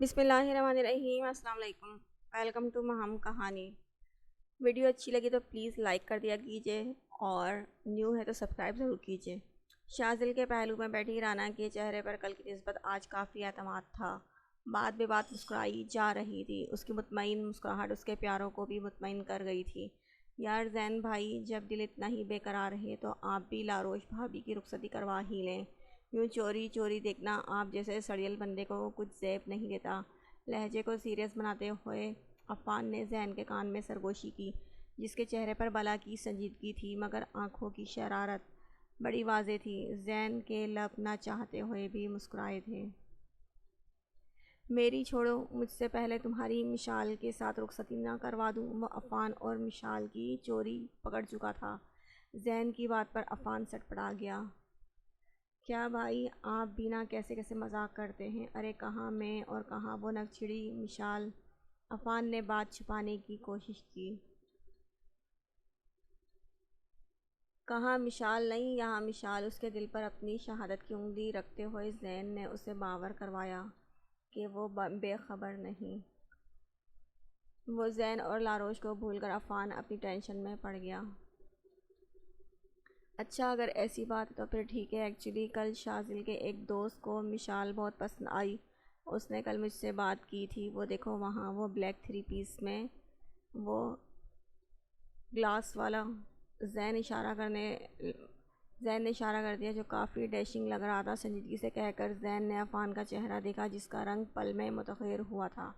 بسم اللہ الرحمن الرحیم۔ السلام علیکم، ویلکم ٹو مہم کہانی۔ ویڈیو اچھی لگی تو پلیز لائک کر دیا کیجیے اور نیو ہے تو سبسکرائب ضرور کیجیے۔ شاذل کے پہلو میں بیٹھی رانا کے چہرے پر کل کی نسبت آج کافی اعتماد تھا۔ بات بے بات مسکرائی جا رہی تھی۔ اس کی مطمئن مسکراہٹ اس کے پیاروں کو بھی مطمئن کر گئی تھی۔ یار زین بھائی، جب دل اتنا ہی بے قرار ہے تو آپ بھی لاروش بھابھی کی رخصتی کروا ہی لیں۔ یوں چوری چوری دیکھنا آپ جیسے سڑیل بندے کو کچھ زیب نہیں دیتا۔ لہجے کو سیریس بناتے ہوئے عفان نے زین کے کان میں سرگوشی کی، جس کے چہرے پر بلا کی سنجیدگی تھی مگر آنکھوں کی شرارت بڑی واضح تھی۔ زین کے لب نہ چاہتے ہوئے بھی مسکرائے تھے۔ میری چھوڑو، مجھ سے پہلے تمہاری مشال کے ساتھ رخصتی نہ کروا دوں۔ وہ عفان اور مشال کی چوری پکڑ چکا تھا۔ زین کی بات پر عفان سٹپٹا گیا۔ کیا بھائی، آپ بھی نہ کیسے کیسے مذاق کرتے ہیں؟ ارے کہاں میں اور کہاں وہ نک چھڑی مشال؟ عفان نے بات چھپانے کی کوشش کی۔ کہاں مشال نہیں، یہاں مشال۔ اس کے دل پر اپنی شہادت کی انگلی رکھتے ہوئے زین نے اسے باور کروایا کہ وہ بے خبر نہیں۔ وہ زین اور لاروش کو بھول کر عفان اپنی ٹینشن میں پڑ گیا۔ اچھا، اگر ایسی بات ہے تو پھر ٹھیک ہے۔ ایکچولی کل شاذل کے ایک دوست کو مشال بہت پسند آئی۔ اس نے کل مجھ سے بات کی تھی۔ وہ دیکھو وہاں، وہ بلیک 3 پیس میں، وہ گلاس والا۔ زین نے اشارہ کر دیا، جو کافی ڈیشنگ لگ رہا تھا۔ سنجیدگی سے کہہ کر زین نے عفان کا چہرہ دیکھا، جس کا رنگ پل میں متغیر ہوا تھا۔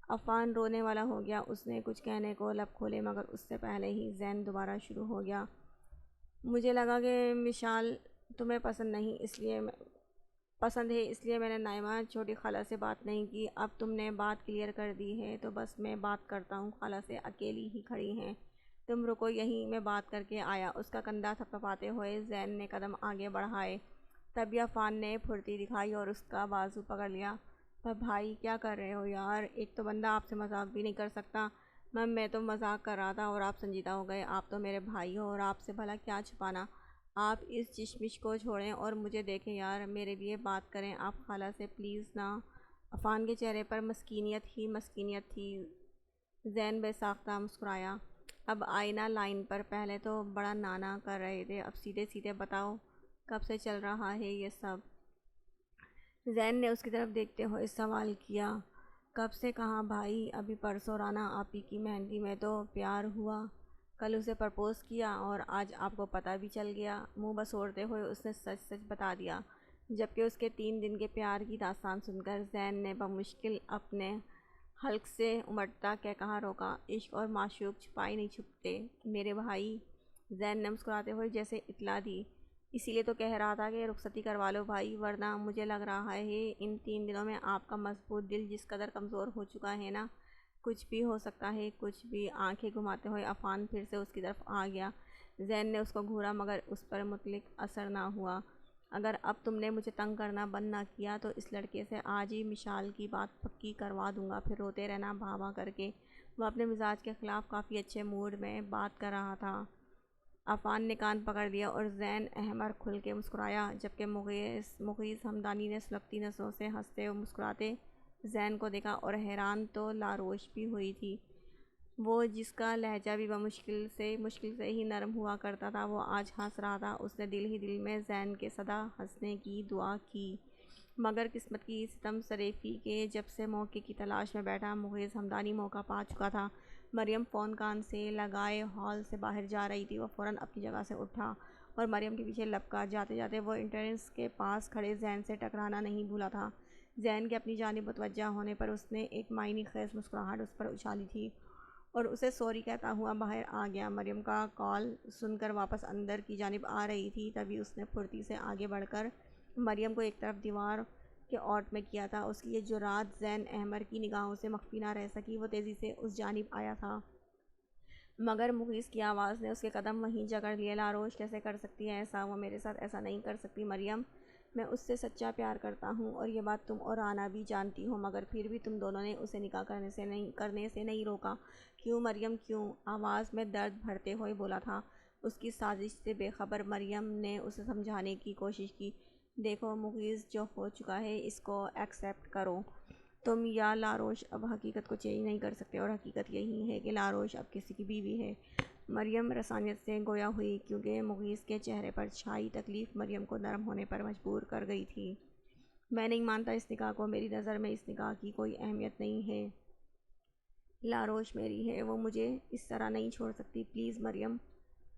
عفان رونے والا ہو گیا۔ اس نے کچھ کہنے کو لب کھولے مگر اس سے پہلے ہی زین دوبارہ شروع ہو گیا۔ مجھے لگا کہ مشال تمہیں پسند ہے، اس لیے میں نے نائمہ چھوٹی خالہ سے بات نہیں کی۔ اب تم نے بات کلیئر کر دی ہے تو بس میں بات کرتا ہوں۔ خالہ سے اکیلی ہی کھڑی ہیں، تم رکو یہیں، میں بات کر کے آیا۔ اس کا کندھا تھپتھپاتے ہوئے زین نے قدم آگے بڑھائے۔ تبھی عفان نے پھرتی دکھائی اور اس کا بازو پکڑ لیا۔ پر بھائی کیا کر رہے ہو یار؟ ایک تو بندہ آپ سے مذاق بھی نہیں کر سکتا۔ میں تو مذاق کر رہا تھا اور آپ سنجیدہ ہو گئے۔ آپ تو میرے بھائی ہو اور آپ سے بھلا کیا چھپانا۔ آپ اس چشمش کو چھوڑیں اور مجھے دیکھیں یار، میرے لیے بات کریں آپ خالہ سے پلیز نا۔ عفان کے چہرے پر مسکینیت ہی مسکینیت تھی۔ زین بے ساختہ مسکرایا۔ اب آئی نا لائن پر، پہلے تو بڑا نانا کر رہے تھے، اب سیدھے سیدھے بتاؤ کب سے چل رہا ہے یہ سب؟ زین نے اس کی طرف دیکھتے ہوئے سوال کیا۔ کب سے کہاں بھائی، ابھی پرسوں رانا آپی کی مہندی میں تو پیار ہوا۔ کل اسے پرپوز کیا اور آج آپ کو پتہ بھی چل گیا۔ منہ بسوڑتے ہوئے اس نے سچ سچ بتا دیا، جبکہ اس کے 3 دن کے پیار کی داستان سن کر زین نے بمشکل اپنے حلق سے امٹتا کہا روکا۔ عشق اور معشوق چھپائے نہیں چھپتے میرے بھائی، زین نے مسکراتے ہوئے جیسے اطلاع دی۔ اسی لیے تو کہہ رہا تھا کہ رخصتی کروا لو بھائی، ورنہ مجھے لگ رہا ہے ان 3 دنوں میں آپ کا مضبوط دل جس قدر کمزور ہو چکا ہے نا، کچھ بھی ہو سکتا ہے، کچھ بھی۔ آنکھیں گھماتے ہوئے عفان پھر سے اس کی طرف آ گیا۔ زین نے اس کو گھورا مگر اس پر مطلق اثر نہ ہوا۔ اگر اب تم نے مجھے تنگ کرنا بند نہ کیا تو اس لڑکے سے آج ہی مشال کی بات پکی کروا دوں گا، پھر روتے رہنا بھاں بھاں کر کے۔ وہ اپنے مزاج کے خلاف کافی اچھے موڈ میں بات کر رہا تھا۔ عفان نے کان پکڑ لیا اور زین احمر کھل کے مسکرایا، جبکہ مغیث ہمدانی نے سلگتی نسوں سے ہنستے و مسکراتے زین کو دیکھا اور حیران تو لاروش بھی ہوئی تھی۔ وہ جس کا لہجہ بھی مشکل سے ہی نرم ہوا کرتا تھا، وہ آج ہنس رہا تھا۔ اس نے دل ہی دل میں زین کے سدا ہنسنے کی دعا کی، مگر قسمت کی ستم سریفی کے جب سے موقع کی تلاش میں بیٹھا مغیث ہمدانی موقع پا چکا تھا۔ مریم فون کان سے لگائے ہال سے باہر جا رہی تھی۔ وہ فوراً اپنی جگہ سے اٹھا اور مریم کے پیچھے لپکا۔ جاتے جاتے وہ انٹرنس کے پاس کھڑے زین سے ٹکرانا نہیں بھولا تھا۔ زین کے اپنی جانب متوجہ ہونے پر اس نے ایک معنی خیز مسکراہٹ اس پر اچھالی تھی اور اسے سوری کہتا ہوا باہر آ گیا۔ مریم کا کال سن کر واپس اندر کی جانب آ رہی تھی، تبھی اس نے پھرتی سے آگے بڑھ کر مریم کو ایک طرف دیوار کے اوٹ میں کیا تھا۔ اس کی یہ جرأت زین احمر کی نگاہوں سے مخفی نہ رہ سکی۔ وہ تیزی سے اس جانب آیا تھا مگر مغیث کی آواز نے اس کے قدم وہیں جکڑ لیے۔ لاروش کیسے کر سکتی ہے ایسا؟ وہ میرے ساتھ ایسا نہیں کر سکتی مریم، میں اس سے سچا پیار کرتا ہوں اور یہ بات تم اور رانا بھی جانتی ہو، مگر پھر بھی تم دونوں نے اسے نکاح کرنے سے نہیں روکا۔ کیوں مریم کیوں؟ آواز میں درد بھرتے ہوئے بولا تھا۔ اس کی سازش سے بے خبر مریم نے اسے سمجھانے کی کوشش کی۔ دیکھو مغیث، جو ہو چکا ہے اس کو ایکسیپٹ کرو۔ تم یا لاروش اب حقیقت کو چینج نہیں کر سکتے، اور حقیقت یہی ہے کہ لاروش اب کسی کی بیوی ہے۔ مریم رسانیت سے گویا ہوئی، کیونکہ مغیث کے چہرے پر چھائی تکلیف مریم کو نرم ہونے پر مجبور کر گئی تھی۔ میں نہیں مانتا اس نکاح کو، میری نظر میں اس نکاح کی کوئی اہمیت نہیں ہے۔ لاروش میری ہے، وہ مجھے اس طرح نہیں چھوڑ سکتی۔ پلیز مریم،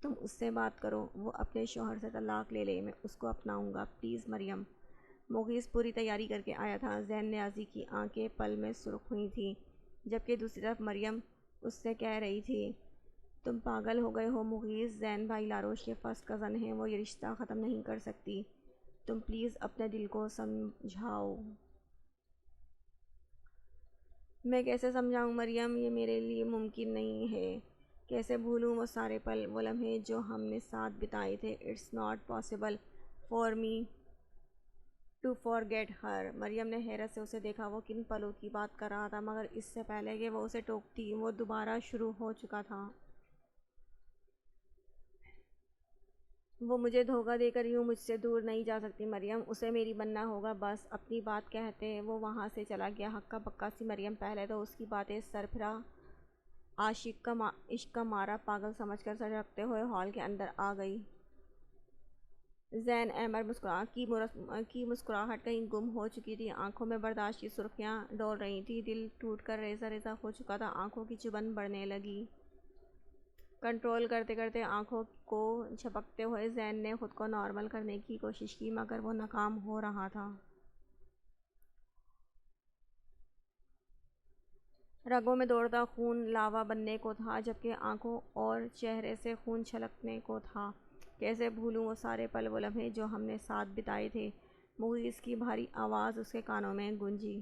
تم اس سے بات کرو، وہ اپنے شوہر سے طلاق لے لے، میں اس کو اپناؤں گا، پلیز مریم۔ مغیث پوری تیاری کر کے آیا تھا۔ زین نیازی کی آنکھیں پل میں سرخ ہوئی تھیں، جبکہ دوسری طرف مریم اس سے کہہ رہی تھی، تم پاگل ہو گئے ہو مغیث، زین بھائی لاروش کے فرسٹ کزن ہیں، وہ یہ رشتہ ختم نہیں کر سکتی، تم پلیز اپنے دل کو سمجھاؤ۔ میں کیسے سمجھاؤں مریم، یہ میرے لیے ممکن نہیں ہے۔ کیسے بھولوں وہ سارے پل، وہ لمحے جو ہم نے ساتھ بتائے تھے۔ It's not possible for me to forget her. Maryam نے حیرت سے اسے دیکھا، وہ کن پلوں کی بات کر رہا تھا، مگر اس سے پہلے کہ وہ اسے ٹوکتی وہ دوبارہ شروع ہو چکا تھا۔ وہ مجھے دھوکہ دے کر یوں مجھ سے دور نہیں جا سکتی مریم، اسے میری بننا ہوگا بس۔ اپنی بات کہتے وہ وہاں سے چلا گیا۔ ہکا بکا سی مریم پہلے تو اس کی باتیں سرپھرا عشق کا مارا پاگل سمجھ کر سر رکھتے ہوئے ہال کے اندر آ گئی۔ زین احمر کی مسکراہٹ کہیں گم ہو چکی تھی، آنکھوں میں برداشت کی سرخیاں ڈول رہی تھیں، دل ٹوٹ کر ریزہ ریزہ ہو چکا تھا، آنکھوں کی چبھن بڑھنے لگی۔ کنٹرول کرتے کرتے آنکھوں کو جھپکتے ہوئے زین نے خود کو نارمل کرنے کی کوشش کی، مگر وہ ناکام ہو رہا تھا۔ رگوں میں دوڑتا خون لاوا بننے کو تھا، جبکہ آنکھوں اور چہرے سے خون چھلکنے کو تھا۔ کیسے بھولوں وہ سارے پل، وہ لمحے جو ہم نے ساتھ بتائے تھے۔ مغیث کی بھاری آواز اس کے کانوں میں گونجی۔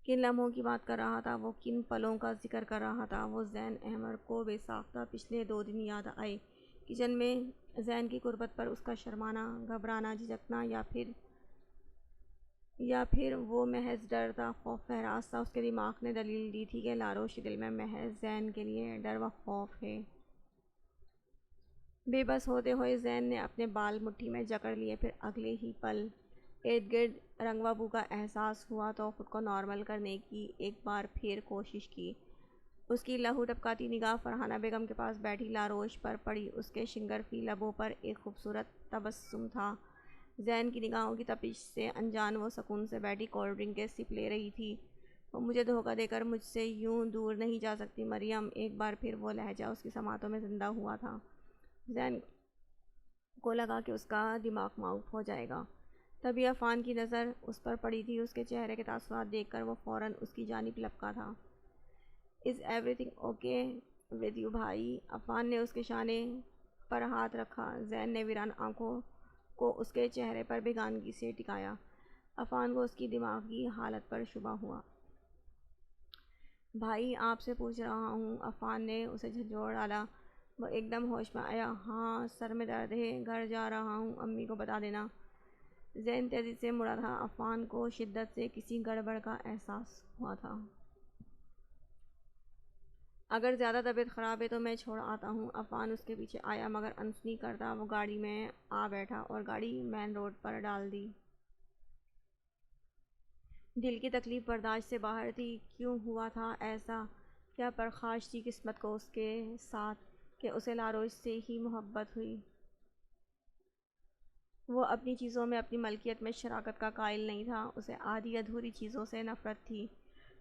کن لمحوں کی بات کر رہا تھا وہ، کن پلوں کا ذکر کر رہا تھا وہ؟ زین احمر کو بے ساختہ پچھلے 2 دن یاد آئے۔ کچن میں زین کی قربت پر اس کا شرمانا، گھبرانا، جھجکنا، یا پھر وہ محض ڈر تھا، خوف فہراست تھا۔ اس کے دماغ نے دلیل دی تھی کہ لاروش کے دل میں محض زین کے لیے ڈر و خوف ہے۔ بے بس ہوتے ہوئے زین نے اپنے بال مٹھی میں جکڑ لیے، پھر اگلے ہی پل ارد گرد رنگوا بو کا احساس ہوا تو خود کو نارمل کرنے کی ایک بار پھر کوشش کی۔ اس کی لہو ٹپکاتی نگاہ فرحانہ بیگم کے پاس بیٹھی لاروش پر پڑی، اس کے شنگرفی لبوں پر ایک خوبصورت تبسم تھا۔ زین کی نگاہوں کی تپش سے انجان وہ سکون سے بیٹھی کولڈ ڈرنک کے سپ لے رہی تھی۔ وہ مجھے دھوکہ دے کر مجھ سے یوں دور نہیں جا سکتی مریم، ایک بار پھر وہ لہجہ اس کی سماعتوں میں زندہ ہوا تھا۔ زین کو لگا کہ اس کا دماغ معاف ہو جائے گا، تبھی عفان کی نظر اس پر پڑی تھی۔ اس کے چہرے کے تاثرات دیکھ کر وہ فوراً اس کی جانب لپکا تھا۔ Is every thing okay with you بھائی؟ عفان نے اس کے شانے پر ہاتھ رکھا۔ زین نے ویران آنکھوں کو اس کے چہرے پر بیگانگی سے ٹکایا۔ عفان کو اس کی دماغی حالت پر شبہ ہوا۔ بھائی آپ سے پوچھ رہا ہوں، عفان نے اسے جھنجھوڑ ڈالا۔ وہ ایک دم ہوش میں آیا۔ ہاں سر میں درد ہے، گھر جا رہا ہوں، امی کو بتا دینا۔ زین تیزی سے مڑا تھا۔ عفان کو شدت سے کسی گڑبڑ کا احساس ہوا تھا۔ اگر زیادہ طبیعت خراب ہے تو میں چھوڑ آتا ہوں۔ عفان اس کے پیچھے آیا، مگر انسنی کرتا وہ گاڑی میں آ بیٹھا اور گاڑی مین روڈ پر ڈال دی۔ دل کی تکلیف برداشت سے باہر تھی۔ کیوں ہوا تھا ایسا؟ کیا پرخاش تھی قسمت کو اس کے ساتھ کہ اسے لاروش سے ہی محبت ہوئی؟ وہ اپنی چیزوں میں، اپنی ملکیت میں شراکت کا قائل نہیں تھا۔ اسے آدھی ادھوری چیزوں سے نفرت تھی،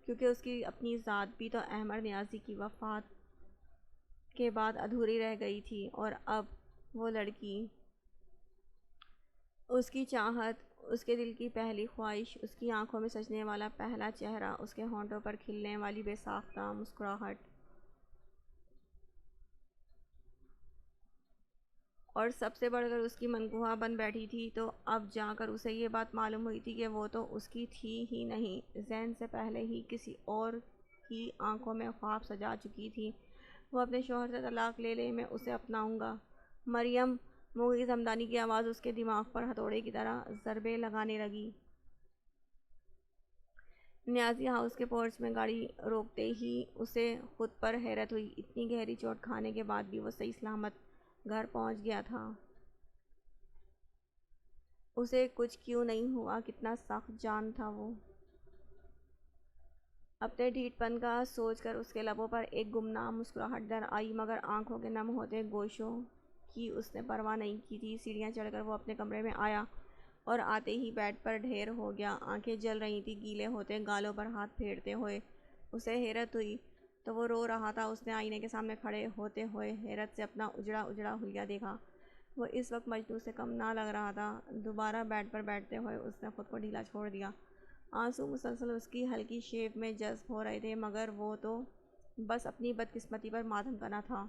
کیونکہ اس کی اپنی ذات بھی تو احمر نیازی کی وفات کے بعد ادھوری رہ گئی تھی، اور اب وہ لڑکی، اس کی چاہت، اس کے دل کی پہلی خواہش، اس کی آنکھوں میں سجنے والا پہلا چہرہ، اس کے ہونٹوں پر کھلنے والی بے ساختہ مسکراہٹ، اور سب سے بڑھ کر اس کی منگوہا بن بیٹھی تھی۔ تو اب جا کر اسے یہ بات معلوم ہوئی تھی کہ وہ تو اس کی تھی ہی نہیں، زین سے پہلے ہی کسی اور کی آنکھوں میں خواب سجا چکی تھی۔ وہ اپنے شوہر سے طلاق لے لے، میں اسے اپناؤں گا مریم۔ مغیث حمدانی کی آواز اس کے دماغ پر ہتھوڑے کی طرح ضربیں لگانے لگی۔ نیازی ہاؤس کے پورچ میں گاڑی روکتے ہی اسے خود پر حیرت ہوئی، اتنی گہری چوٹ کھانے کے بعد بھی وہ صحیح سلامت گھر پہنچ گیا تھا۔ اسے کچھ کیوں نہیں ہوا، کتنا سخت جان تھا وہ۔ اپنے ڈھیٹ پن کا سوچ کر اس کے لبوں پر ایک گمنام مسکراہٹ در آئی، مگر آنکھوں کے نم ہوتے گوشوں کی اس نے پرواہ نہیں کی تھی۔ سیڑھیاں چڑھ کر وہ اپنے کمرے میں آیا اور آتے ہی بیڈ پر ڈھیر ہو گیا۔ آنکھیں جل رہی تھیں، گیلے ہوتے گالوں پر ہاتھ پھیرتے ہوئے اسے حیرت ہوئی تو وہ رو رہا تھا۔ اس نے آئینے کے سامنے کھڑے ہوتے ہوئے حیرت سے اپنا اجڑا اجڑا حلیہ دیکھا۔ وہ اس وقت مجنوں سے کم نہ لگ رہا تھا۔ دوبارہ بیڈ پر بیٹھتے ہوئے اس نے خود کو ڈھیلا چھوڑ دیا۔ آنسو مسلسل اس کی ہلکی شیپ میں جذب ہو رہے تھے، مگر وہ تو بس اپنی بدقسمتی پر ماتم کرنا تھا۔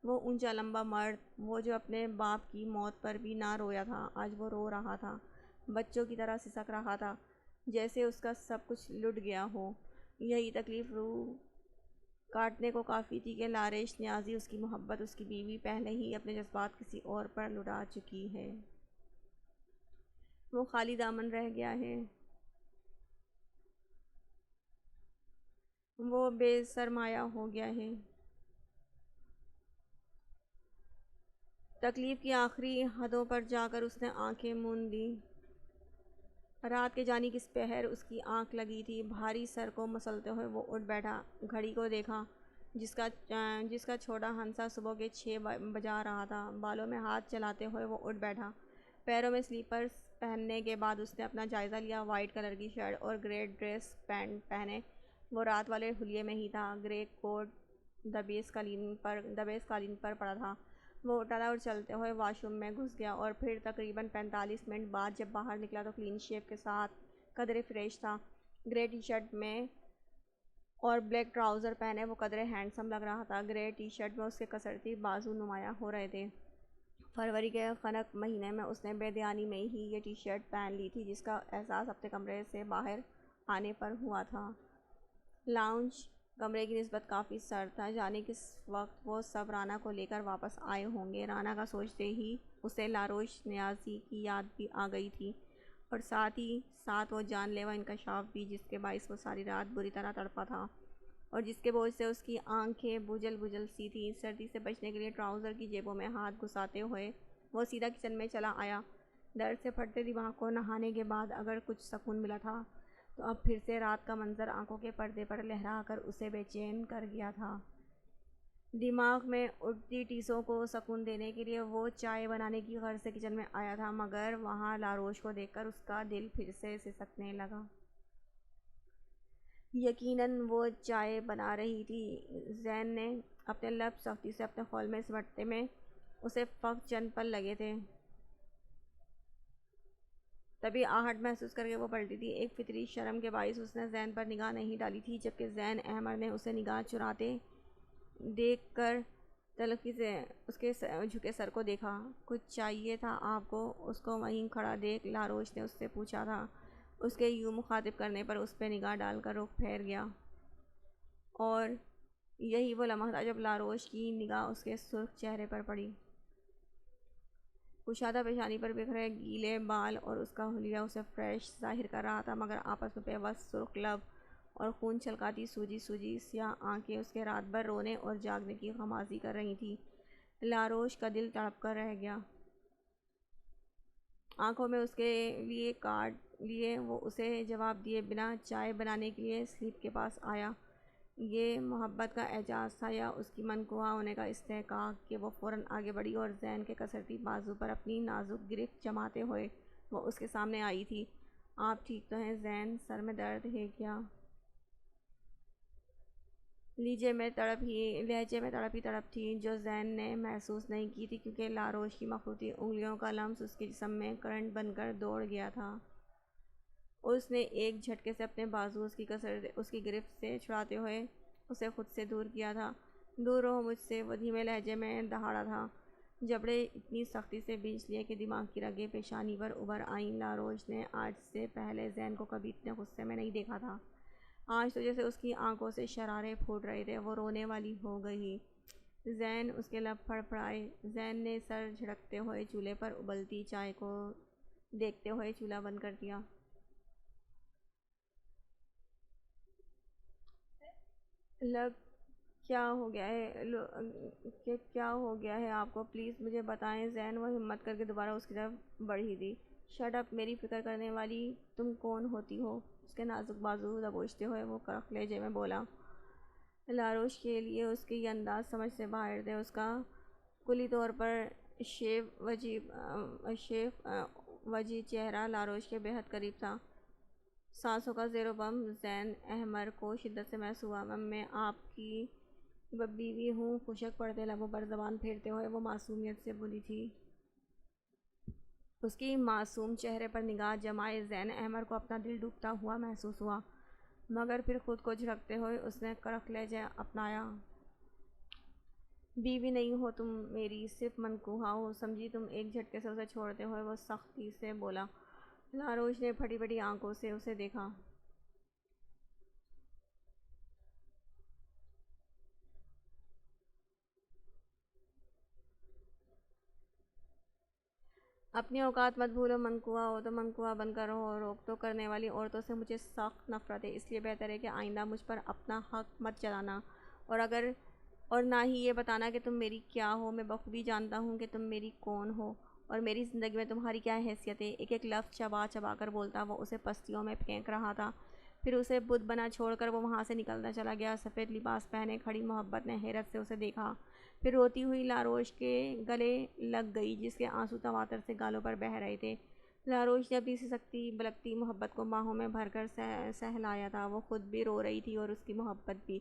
وہ اونچا لمبا مرد، وہ جو اپنے باپ کی موت پر بھی نہ رویا تھا، آج وہ رو رہا تھا، بچوں کی طرح سسک رہا تھا، جیسے اس کا سب کچھ لٹ گیا ہو۔ یہی تکلیف روح کاٹنے کو کافی تھی کہ لاریش نیازی، اس کی محبت، اس کی بیوی، پہلے ہی اپنے جذبات کسی اور پر لٹا چکی ہے۔ وہ خالی دامن رہ گیا ہے، وہ بے سرمایہ ہو گیا ہے۔ تکلیف کی آخری حدوں پر جا کر اس نے آنکھیں موند لیں۔ رات کے جانی کس پہر اس کی آنکھ لگی تھی۔ بھاری سر کو مسلتے ہوئے وہ اٹھ بیٹھا، گھڑی کو دیکھا جس کا چھوٹا ہنسا صبح کے 6 بجا رہا تھا۔ بالوں میں ہاتھ چلاتے ہوئے وہ اٹھ بیٹھا۔ پیروں میں سلیپرز پہننے کے بعد اس نے اپنا جائزہ لیا۔ وائٹ کلر کی شرٹ اور گرے ڈریس پینٹ پہنے وہ رات والے حلیے میں ہی تھا۔ گرے کوٹ دبیس قالین پر پڑا تھا۔ وہ اٹھا اور چلتے ہوئے واش روم میں گھس گیا، اور پھر تقریباً 45 منٹ بعد جب باہر نکلا تو کلین شیو کے ساتھ قدرے فریش تھا۔ گرے ٹی شرٹ میں اور بلیک ٹراؤزر پہنے وہ قدرے ہینڈسم لگ رہا تھا۔ گرے ٹی شرٹ میں اس کے کسرتی بازو نمایاں ہو رہے تھے۔ فروری کے خنک مہینے میں اس نے بے دھیانی میں ہی یہ ٹی شرٹ پہن لی تھی، جس کا احساس اپنے کمرے سے باہر آنے پر ہوا تھا۔ لاؤنج کمرے کی نسبت کافی سرد تھا، جانے کس وقت وہ سب رانا کو لے کر واپس آئے ہوں گے۔ رانا کا سوچتے ہی اسے لاروش نیازی کی یاد بھی آ گئی تھی، اور ساتھ ہی ساتھ وہ جان لیوا انکشاف بھی، جس کے باعث وہ ساری رات بری طرح تڑپا تھا، اور جس کے بوجھ سے اس کی آنکھیں بجل بجل سی تھیں۔ سردی سے بچنے کے لیے ٹراؤزر کی جیبوں میں ہاتھ گھساتے ہوئے وہ سیدھا کچن میں چلا آیا۔ درد سے پھٹتے دماغ کو نہانے کے بعد اگر کچھ سکون ملا تھا، تو اب پھر سے رات کا منظر آنکھوں کے پردے پر لہرا کر اسے بے چین کر گیا تھا۔ دماغ میں اٹھتی ٹیسوں کو سکون دینے کے لیے وہ چائے بنانے کی غرض سے کچن میں آیا تھا، مگر وہاں لاروش کو دیکھ کر اس کا دل پھر سے سسکنے لگا۔ یقیناً وہ چائے بنا رہی تھی۔ زین نے اپنے لب سختی سے اپنے خول میں سمٹتے میں اسے فقط چند پل لگے تھے، تبھی آہٹ محسوس کر کے وہ پلٹی تھی۔ ایک فطری شرم کے باعث اس نے زین پر نگاہ نہیں ڈالی تھی، جبکہ زین احمد نے اسے نگاہ چراتے دیکھ کر تلخی سے اس کے جھکے سر کو دیکھا۔ کچھ چاہیے تھا آپ کو؟ اس کو وہیں کھڑا دیکھ لاروش نے اس سے پوچھا تھا۔ اس کے یوں مخاطب کرنے پر اس پہ نگاہ ڈال کر رخ پھیر گیا، اور یہی وہ لمحہ تھا جب لاروش کی نگاہ اس کے سرخ چہرے پر پڑی۔ کشادہ پیشانی پر بکھرے گیلے بال اور اس کا حلیہ اسے فریش ظاہر کر رہا تھا، مگر آپس میں پیوست سرخ لب اور خون چھلکاتی سوجی سوجی سیاہ آنکھیں اس کے رات بھر رونے اور جاگنے کی غمازی کر رہی تھیں۔ لاروش کا دل تڑپ کر رہ گیا۔ آنکھوں میں اس کے لیے کاٹ لیے وہ اسے جواب دیے بنا چائے بنانے کے لیے سلیپ کے پاس آیا۔ یہ محبت کا اعجاز تھا یا اس کی منقوہ ہونے کا استحقاق کہ وہ فوراً آگے بڑھی اور زین کے کسرتی بازو پر اپنی نازک گرفت جماتے ہوئے وہ اس کے سامنے آئی تھی۔ آپ ٹھیک تو ہیں زین؟ سر میں درد ہے کیا؟ لہجے میں تڑپ ہی تڑپ تھی، جو زین نے محسوس نہیں کی تھی، کیونکہ لاروش کی مخروطی انگلیوں کا لمس اس کے جسم میں کرنٹ بن کر دوڑ گیا تھا۔ اس نے ایک جھٹکے سے اپنے بازو اس کی گرفت سے چھڑاتے ہوئے اسے خود سے دور کیا تھا۔ دور رہو مجھ سے، وہ دھیمے لہجے میں دہاڑا تھا۔ جبڑے اتنی سختی سے بھینچ لیے کہ دماغ کی رگیں پیشانی پر ابھر آئیں۔ لاروش نے آج سے پہلے زین کو کبھی اتنے غصے میں نہیں دیکھا تھا۔ آج تو جیسے اس کی آنکھوں سے شرارے پھوٹ رہے تھے، وہ رونے والی ہو گئی۔ زین، اس کے لب پھڑپھڑائے۔ زین نے سر جھٹکتے ہوئے چولہے پر ابلتی چائے کو دیکھتے ہوئے چولہا بند کر دیا۔ لگ کیا ہو گیا ہے آپ کو؟ پلیز مجھے بتائیں۔ زین، وہ ہمت کر کے دوبارہ اس کی طرف بڑھی تھی۔ شٹ اپ میری فکر کرنے والی، تم کون ہوتی ہو؟ اس کے نازک بازو دبوچتے ہوئے وہ کرخ لہجے میں بولا۔ لاروش کے لیے اس کے یہ انداز سمجھ سے باہر تھے۔ اس کا کلی طور پر شیو وجی چہرہ لاروش کے بہت قریب تھا۔ سانسوں کا زیر و بم زین احمر کو شدت سے محسوس ہوا۔ میں آپ کی بیوی ہوں، خشک پڑتے لبوں پر زبان پھیرتے ہوئے وہ معصومیت سے بولی تھی۔ اس کی معصوم چہرے پر نگاہ جمائے زین احمر کو اپنا دل ڈوبتا ہوا محسوس ہوا، مگر پھر خود کو جھڑکتے ہوئے اس نے کرخ لہجہ اپنایا۔ بیوی نہیں ہو تم میری، صرف منکوہا ہو، سمجھی تم؟ ایک جھٹکے سے اسے چھوڑتے ہوئے وہ سختی سے بولا۔ لاروش نے پھٹی پھٹی آنکھوں سے اسے دیکھا۔ اپنی اوقات مت بھولو، منکوہا ہو تو منکوہا بن کر رہو۔ روک ٹوک کرنے والی عورتوں سے مجھے سخت نفرت ہے، اس لیے بہتر ہے کہ آئندہ مجھ پر اپنا حق مت چلانا، اور نہ ہی یہ بتانا کہ تم میری کیا ہو۔ میں بخوبی جانتا ہوں کہ تم میری کون ہو اور میری زندگی میں تمہاری کیا حیثیت ہے۔ ایک ایک لفظ چبا چبا کر بولتا وہ اسے پستیوں میں پھینک رہا تھا۔ پھر اسے بت بنا چھوڑ کر وہ وہاں سے نکلتا چلا گیا۔ سفید لباس پہنے کھڑی محبت نے حیرت سے اسے دیکھا، پھر روتی ہوئی لاروش کے گلے لگ گئی جس کے آنسو تواتر سے گالوں پر بہہ رہے تھے۔ لاروش نے اپنی سسکتی بلکتی محبت کو باہوں میں بھر کر سہلایا تھا۔ وہ خود بھی رو رہی تھی اور اس کی محبت بھی۔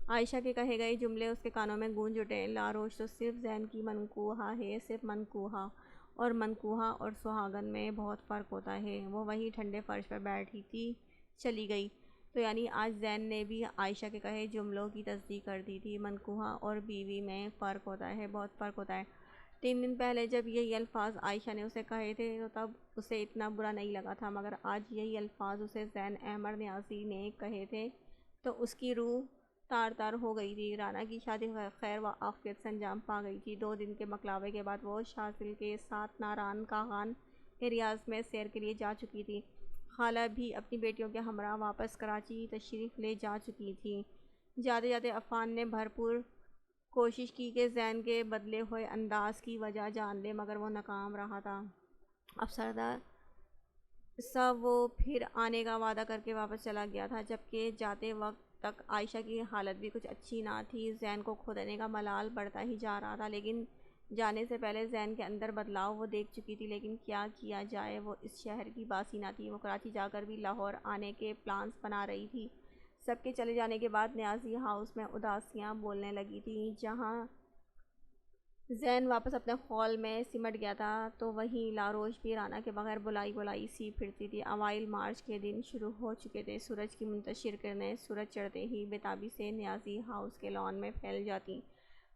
عائشہ کے کہے گئے جملے اس کے کانوں میں گونج اٹھے۔ لاروش تو صرف زین کی منکوہا ہے، صرف منکوہا، اور منکوہا اور سہاگن میں بہت فرق ہوتا ہے۔ وہ وہیں ٹھنڈے فرش پر بیٹھی تھی، چلی گئی۔ تو یعنی آج زین نے بھی عائشہ کے کہے جملوں کی تصدیق کر دی تھی۔ منکوہا اور بیوی میں فرق ہوتا ہے، بہت فرق ہوتا ہے۔ 3 دن پہلے جب یہی الفاظ عائشہ نے اسے کہے تھے تو تب اسے اتنا برا نہیں لگا تھا، مگر آج یہی الفاظ اسے زین احمد نیازی نے کہے تھے تو اس کی روح تار تار ہو گئی تھی۔ رانا کی شادی خیر و عافیت سے انجام پا گئی تھی۔ 2 دن کے مکلاوے کے بعد وہ شاذل کے ساتھ ناران کاغان کے ریاض میں سیر کے لیے جا چکی تھی۔ خالہ بھی اپنی بیٹیوں کے ہمراہ واپس کراچی تشریف لے جا چکی تھیں۔ جاتے جاتے عفان نے بھرپور کوشش کی کہ زین کے بدلے ہوئے انداز کی وجہ جان لے، مگر وہ ناکام رہا تھا۔ افسردہ سا وہ پھر آنے کا وعدہ کر کے واپس چلا گیا تھا، جبکہ جاتے وقت تک عائشہ کی حالت بھی کچھ اچھی نہ تھی۔ زین کو کھو دینے کا ملال بڑھتا ہی جا رہا تھا، لیکن جانے سے پہلے زین کے اندر بدلاؤ وہ دیکھ چکی تھی۔ لیکن کیا کیا جائے، وہ اس شہر کی باسی نہ تھی۔ وہ کراچی جا کر بھی لاہور آنے کے پلانز بنا رہی تھی۔ سب کے چلے جانے کے بعد نیازی ہاؤس میں اداسیاں بولنے لگی تھیں۔ جہاں زین واپس اپنے خول میں سمٹ گیا تھا تو وہیں لاروش بھی رانا کے بغیر بلائی سی پھرتی تھی۔ اوائل مارچ کے دن شروع ہو چکے تھے۔ سورج کی منتشر کرنیں سورج چڑھتے ہی بے تابی سے نیازی ہاؤس کے لان میں پھیل جاتی۔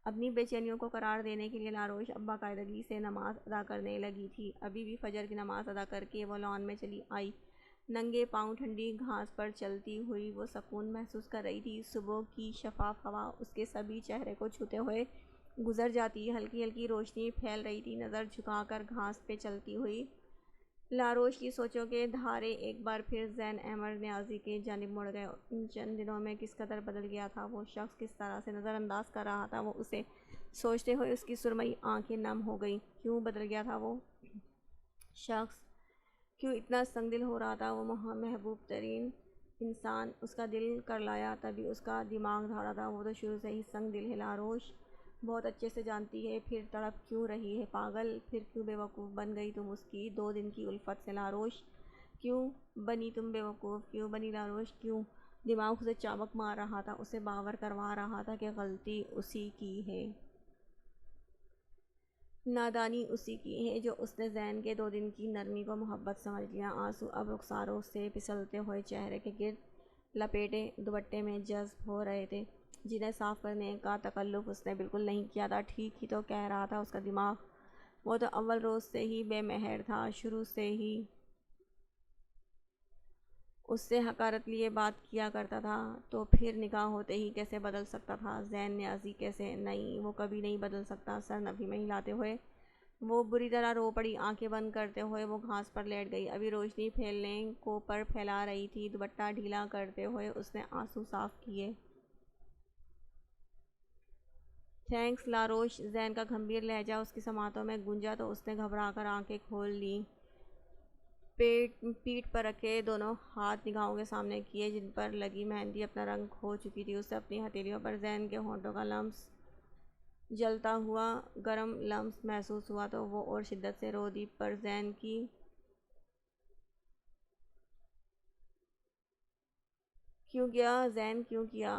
اپنی بے چینیوں کو قرار دینے کے لیے لاروش اب باقاعدگی سے نماز ادا کرنے لگی تھی۔ ابھی بھی فجر کی نماز ادا کر کے وہ لان میں چلی آئی۔ ننگے پاؤں ٹھنڈی گھاس پر چلتی ہوئی وہ سکون محسوس کر رہی تھی۔ صبح کی شفاف ہوا اس کے سبھی چہرے کو چھوتے ہوئے گزر جاتی، ہلکی ہلکی روشنی پھیل رہی تھی۔ نظر جھکا کر گھاس پہ چلتی ہوئی لاروش کی سوچوں کے دھارے ایک بار پھر زین احمد نیازی کی جانب مڑ گئے۔ ان چند دنوں میں کس قدر بدل گیا تھا وہ شخص، کس طرح سے نظر انداز کر رہا تھا وہ اسے۔ سوچتے ہوئے اس کی سرمئی آنکھیں نم ہو گئیں۔ کیوں بدل گیا تھا وہ شخص؟ کیوں اتنا سنگ دل ہو رہا تھا وہ محبوب ترین انسان؟ اس کا دل کرلایا تبھی اس کا دماغ دھڑا تھا۔ وہ تو شروع سے ہی سنگ دل ہے، لاروش بہت اچھے سے جانتی ہے۔ پھر تڑپ کیوں رہی ہے پاگل؟ پھر کیوں بے وقوف بن گئی تم اس کی 2 دن کی الفت سے لاروش؟ کیوں بنی تم بے وقوف؟ کیوں بنی لاروش؟ کیوں؟ دماغ اسے چابک مار رہا تھا، اسے باور کروا رہا تھا کہ غلطی اسی کی ہے، نادانی اسی کی ہے، جو اس نے زین کے 2 دن کی نرمی کو محبت سمجھ لیا۔ آنسو اب رخساروں سے پھسلتے ہوئے چہرے کے گرد لپیٹے دوپٹے میں جذب ہو رہے تھے، جنہیں صاف کرنے کا تکلف اس نے بالکل نہیں کیا تھا۔ ٹھیک ہی تو کہہ رہا تھا اس کا دماغ، وہ تو اول روز سے ہی بے مہر تھا، شروع سے ہی اس سے حقارت لیے بات کیا کرتا تھا، تو پھر نکاح ہوتے ہی کیسے بدل سکتا تھا زین نیازی؟ کیسے؟ نہیں، وہ کبھی نہیں بدل سکتا۔ سر نفی میں ہلاتے ہوئے وہ بری طرح رو پڑی۔ آنکھیں بند کرتے ہوئے وہ گھاس پر لیٹ گئی۔ ابھی روشنی پھیلنے کو پر پھیلا رہی تھی۔ دوپٹہ ڈھیلا کرتے ہوئے اس نے آنسو صاف کیے۔ تھینکس لاروش، زین کا گمبھیر لہجہ اس کی سماعتوں میں گونجا تو اس نے گھبرا کر آنکھیں کھول لیں۔ پیٹھ پر رکھے دونوں ہاتھ نگاہوں کے سامنے کیے، جن پر لگی مہندی اپنا رنگ کھو چکی تھی۔ اسے اپنی ہتھیلیوں پر زین کے ہونٹوں کا لمس، جلتا ہوا گرم لمس محسوس ہوا تو وہ اور شدت سے رو دی۔ پر زین کی کیوں کیا؟ زین کیوں کیا؟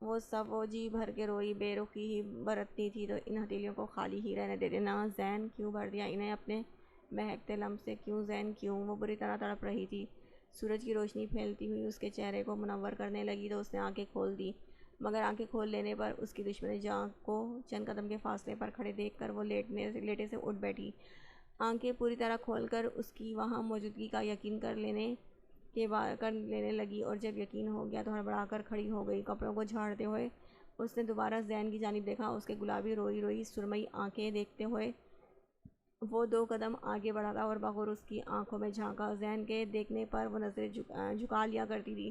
وہ جی بھر کے روئی۔ بے رخی ہی برتنی تھی تو ان ہتھیلیوں کو خالی ہی رہنے دے دینا۔ زین کیوں بھر دیا انہیں اپنے مہکتے لمس سے؟ کیوں زین کیوں؟ وہ بری طرح تڑپ رہی تھی۔ سورج کی روشنی پھیلتی ہوئی اس کے چہرے کو منور کرنے لگی تو اس نے آنکھیں کھول دی، مگر آنکھیں کھول لینے پر اس کی دشمن جاں کو چند قدم کے فاصلے پر کھڑے دیکھ کر وہ لیٹے سے اٹھ بیٹھی۔ آنکھیں پوری طرح کھول کر اس کی وہاں موجودگی کا یقین کر لینے لگی، اور جب یقین ہو گیا تو ہڑبڑا کر کھڑی ہو گئی۔ کپڑوں کو جھاڑتے ہوئے اس نے دوبارہ زین کی جانب دیکھا۔ اس کے گلابی روئی روئی سرمئی آنکھیں دیکھتے ہوئے وہ 2 قدم آگے بڑھا اور بغور اس کی آنکھوں میں جھانکا۔ زین کے دیکھنے پر وہ نظریں جھکا لیا کرتی تھی،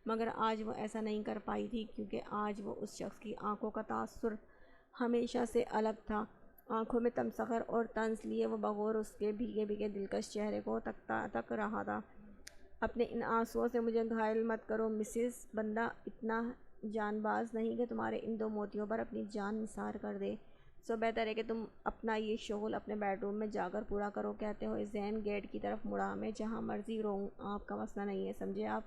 مگر آج وہ ایسا نہیں کر پائی تھی، کیونکہ آج وہ اس شخص کی آنکھوں کا تاثر ہمیشہ سے الگ تھا۔ آنکھوں میں تمسخر اور طنز لیے وہ بغور اس کے بھیگے بھیگے دلکش چہرے کو تک رہا تھا۔ اپنے ان آنسوؤں سے مجھے گھائل مت کرو مسز، بندہ اتنا جان باز نہیں کہ تمہارے ان 2 موتیوں پر اپنی جان نثار کر دے۔ سو بہتر ہے کہ تم اپنا یہ شغل اپنے بیڈ روم میں جا کر پورا کرو۔ کہتے ہوئے زین گیٹ کی طرف مڑا۔ میں جہاں مرضی روؤں، آپ کا مسئلہ نہیں ہے، سمجھے آپ؟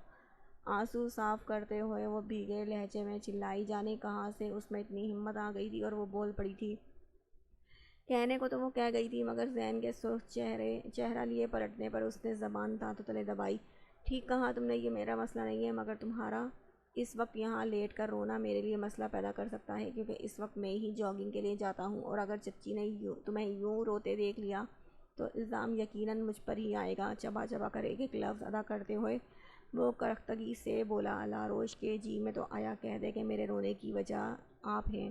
آنسو صاف کرتے ہوئے وہ بھیگے لہجے میں چلائی۔ جانے کہاں سے اس میں اتنی ہمت آ گئی تھی اور وہ بول پڑی تھی۔ کہنے کو تو وہ کہہ گئی تھی، مگر زین کے سرخ چہرہ لیے پلٹنے پر اس نے زبان دانتوں تلے دبائی۔ ٹھیک کہا تم نے، یہ میرا مسئلہ نہیں ہے، مگر تمہارا اس وقت یہاں لیٹ کر رونا میرے لیے مسئلہ پیدا کر سکتا ہے، کیونکہ اس وقت میں ہی جاگنگ کے لیے جاتا ہوں، اور اگر چچی نے تمہیں یوں روتے دیکھ لیا تو الزام یقیناً مجھ پر ہی آئے گا۔ چبا چبا کر ایک ایک لفظ ادا کرتے ہوئے وہ کرختگی سے بولا، لاروش کے جی میں تو آیا کہہ دے کہ میرے رونے کی وجہ آپ ہیں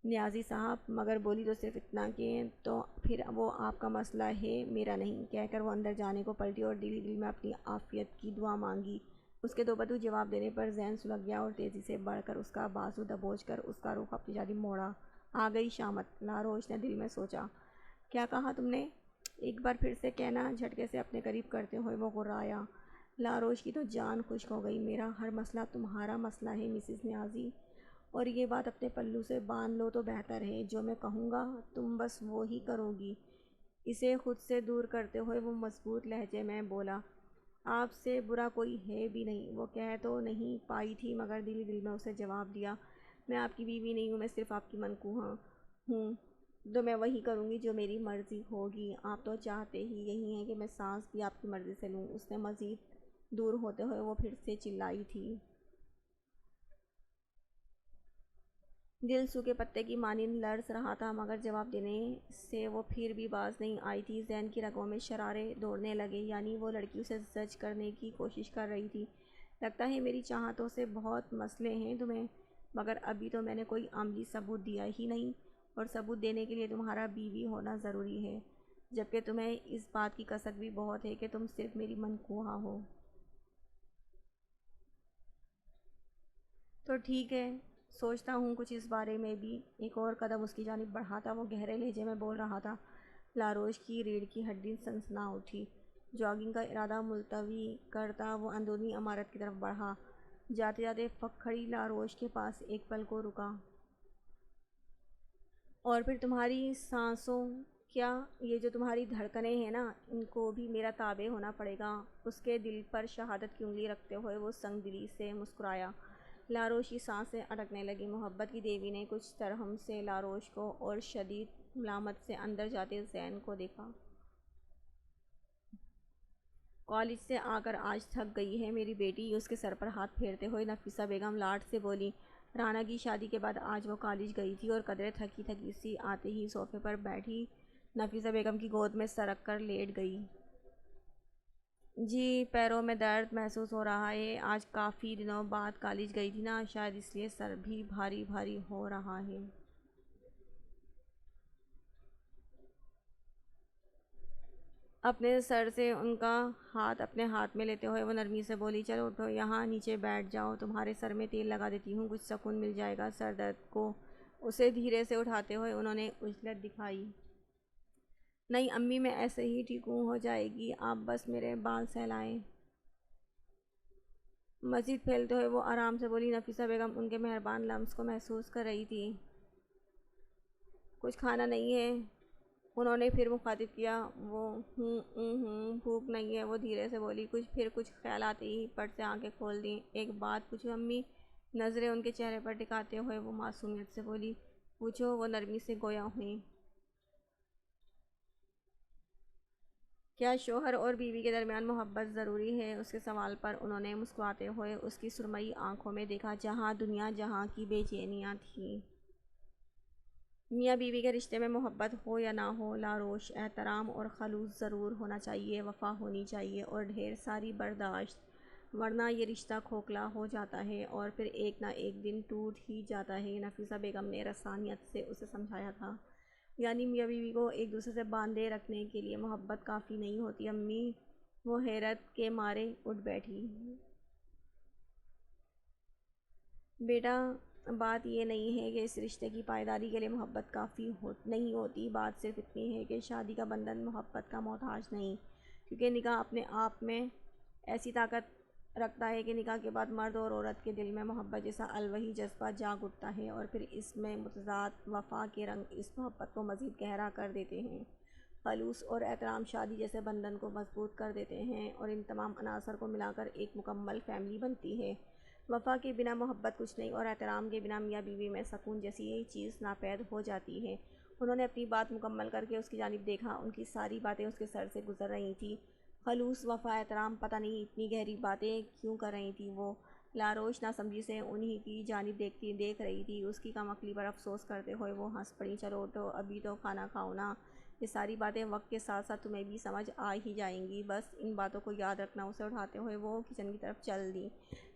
نیازی صاحب، مگر بولی تو صرف اتنا کہ تو پھر وہ آپ کا مسئلہ ہے، میرا نہیں۔ کہہ کر وہ اندر جانے کو پلٹی اور دل ہی دل میں اپنی عافیت کی دعا مانگی۔ اس کے 2 بدو جواب دینے پر زین سلگ گیا اور تیزی سے بڑھ کر اس کا بازو دبوچ کر اس کا رخ اپنی جانب موڑا۔ آ گئی شامت، لاروش نے دل میں سوچا۔ کیا کہا تم نے؟ ایک بار پھر سے کہنا، جھٹکے سے اپنے قریب کرتے ہوئے وہ غرایا۔ لاروش کی تو جان خشک ہو گئی۔ میرا ہر مسئلہ تمہارا مسئلہ ہے مسز نیازی، اور یہ بات اپنے پلو سے باندھ لو تو بہتر ہے۔ جو میں کہوں گا تم بس وہی کرو گی۔ اسے خود سے دور کرتے ہوئے وہ مضبوط لہجے میں بولا، آپ سے برا کوئی ہے بھی نہیں۔ وہ کہہ تو نہیں پائی تھی، مگر دل ہی دل میں اسے جواب دیا، میں آپ کی بیوی نہیں ہوں، میں صرف آپ کی منکوہہ ہوں، تو میں وہی کروں گی جو میری مرضی ہوگی۔ آپ تو چاہتے ہی یہی ہیں کہ میں سانس بھی آپ کی مرضی سے لوں۔ اس نے مزید دور ہوتے ہوئے وہ پھر سے چلائی تھی۔ دل سوکھے پتے کی مانند لرز رہا تھا، مگر جواب دینے سے وہ پھر بھی باز نہیں آئی تھی۔ زین کی رگوں میں شرارے دوڑنے لگے، یعنی وہ لڑکی اسے زج کرنے کی کوشش کر رہی تھی۔ لگتا ہے میری چاہتوں سے بہت مسئلے ہیں تمہیں، مگر ابھی تو میں نے کوئی عملی ثبوت دیا ہی نہیں، اور ثبوت دینے کے لیے تمہارا بیوی ہونا ضروری ہے، جبکہ تمہیں اس بات کی کسک بھی بہت ہے کہ تم صرف میری منکوہہ ہو۔ تو ٹھیک ہے، سوچتا ہوں کچھ اس بارے میں بھی۔ ایک اور قدم اس کی جانب بڑھاتا وہ گہرے لہجے میں بول رہا تھا۔ لاروش کی ریڑھ کی ہڈی سنسنا اٹھی۔ جاگنگ کا ارادہ ملتوی کرتا وہ اندرونی عمارت کی طرف بڑھا۔ جاتے جاتے پھک کھڑی لاروش کے پاس ایک پل کو رکا۔ اور پھر تمہاری سانسوں، کیا یہ جو تمہاری دھڑکنیں ہیں نا، ان کو بھی میرا تابع ہونا پڑے گا؟ اس کے دل پر شہادت کی انگلی رکھتے ہوئے وہ سنگ دلی سے مسکرایا۔ لاروش کی سانسیں اٹکنے لگیں۔ محبت کی دیوی نے کچھ ترہم سے لاروش کو اور شدید ملامت سے اندر جاتے زین کو دیکھا۔ کالج سے آ کر آج تھک گئی ہے میری بیٹی، اس کے سر پر ہاتھ پھیرتے ہوئے نفیسہ بیگم لاڈ سے بولی۔ رانا کی شادی کے بعد آج وہ کالج گئی تھی، اور قدرے تھکی تھکی سی آتے ہی صوفے پر بیٹھی نفیسہ بیگم کی گود میں سرک کر لیٹ گئی۔ جی، پیروں میں درد محسوس ہو رہا ہے، آج کافی دنوں بعد کالج گئی تھی نا، شاید اس لیے سر بھی بھاری بھاری ہو رہا ہے۔ اپنے سر سے ان کا ہاتھ اپنے ہاتھ میں لیتے ہوئے وہ نرمی سے بولی، چلو اٹھو، یہاں نیچے بیٹھ جاؤ، تمہارے سر میں تیل لگا دیتی ہوں، کچھ سکون مل جائے گا سر درد کو۔ اسے دھیرے سے اٹھاتے ہوئے انہوں نے عجلت دکھائی۔ نہیں امی میں ایسے ہی ٹھیک ہوں، ہو جائے گی، آپ بس میرے بال سہلائیں۔ مزید پھیلتے ہوئے وہ آرام سے بولی۔ نفیسہ بیگم ان کے مہربان لمس کو محسوس کر رہی تھی۔ کچھ کھانا نہیں ہے؟ انہوں نے پھر مخاطب کیا۔ وہ بھوک نہیں ہے، وہ دھیرے سے بولی۔ کچھ خیال آتے ہی پٹ سے آنکھیں کھول دیں۔ ایک بات پوچھوں امی؟ نظریں ان کے چہرے پر ٹکاتے ہوئے وہ معصومیت سے بولی۔ پوچھو، وہ نرمی سے گویا ہوئیں۔ کیا شوہر اور بیوی کے درمیان محبت ضروری ہے؟ اس کے سوال پر انہوں نے مسکراتے ہوئے اس کی سرمئی آنکھوں میں دیکھا جہاں دنیا جہاں کی بے چینیاں تھیں۔ میاں بیوی کے رشتے میں محبت ہو یا نہ ہو، لاروش، احترام اور خلوص ضرور ہونا چاہیے، وفا ہونی چاہیے اور ڈھیر ساری برداشت، ورنہ یہ رشتہ کھوکھلا ہو جاتا ہے اور پھر ایک نہ ایک دن ٹوٹ ہی جاتا ہے۔ نفیسہ بیگم نے رسانیت سے اسے سمجھایا تھا۔ یعنی میاں بیوی کو ایک دوسرے سے باندھے رکھنے کے لیے محبت کافی نہیں ہوتی امی؟ وہ حیرت کے مارے اٹھ بیٹھی۔ بیٹا، بات یہ نہیں ہے کہ اس رشتے کی پائیداری کے لیے محبت کافی نہیں ہوتی، بات صرف اتنی ہے کہ شادی کا بندھن محبت کا محتاج نہیں، کیونکہ نکاح اپنے آپ میں ایسی طاقت رکھتا ہے کہ نکاح کے بعد مرد اور عورت کے دل میں محبت جیسا الوہی جذبہ جاگ اٹھتا ہے اور پھر اس میں متضاد وفا کے رنگ اس محبت کو مزید گہرا کر دیتے ہیں۔ خلوص اور احترام شادی جیسے بندھن کو مضبوط کر دیتے ہیں اور ان تمام عناصر کو ملا کر ایک مکمل فیملی بنتی ہے۔ وفا کے بنا محبت کچھ نہیں اور احترام کے بنا میاں بیوی میں سکون جیسی یہی چیز ناپید ہو جاتی ہے۔ انہوں نے اپنی بات مکمل کر کے اس کی جانب دیکھا۔ ان کی ساری باتیں اس کے سر سے گزر رہی تھیں۔ خلوص، وفا، احترام، پتہ نہیں اتنی گہری باتیں کیوں کر رہی تھی وہ؟ لاروش ناسمجھی سے انہی کی جانب دیکھ رہی تھی۔ اس کی کم عقلی پر افسوس کرتے ہوئے وہ ہنس پڑی۔ چلو اٹھو، ابھی تو کھانا کھاؤ نا، یہ ساری باتیں وقت کے ساتھ ساتھ تمہیں بھی سمجھ آ ہی جائیں گی، بس ان باتوں کو یاد رکھنا۔ اسے اٹھاتے ہوئے وہ کچن کی طرف چل دی۔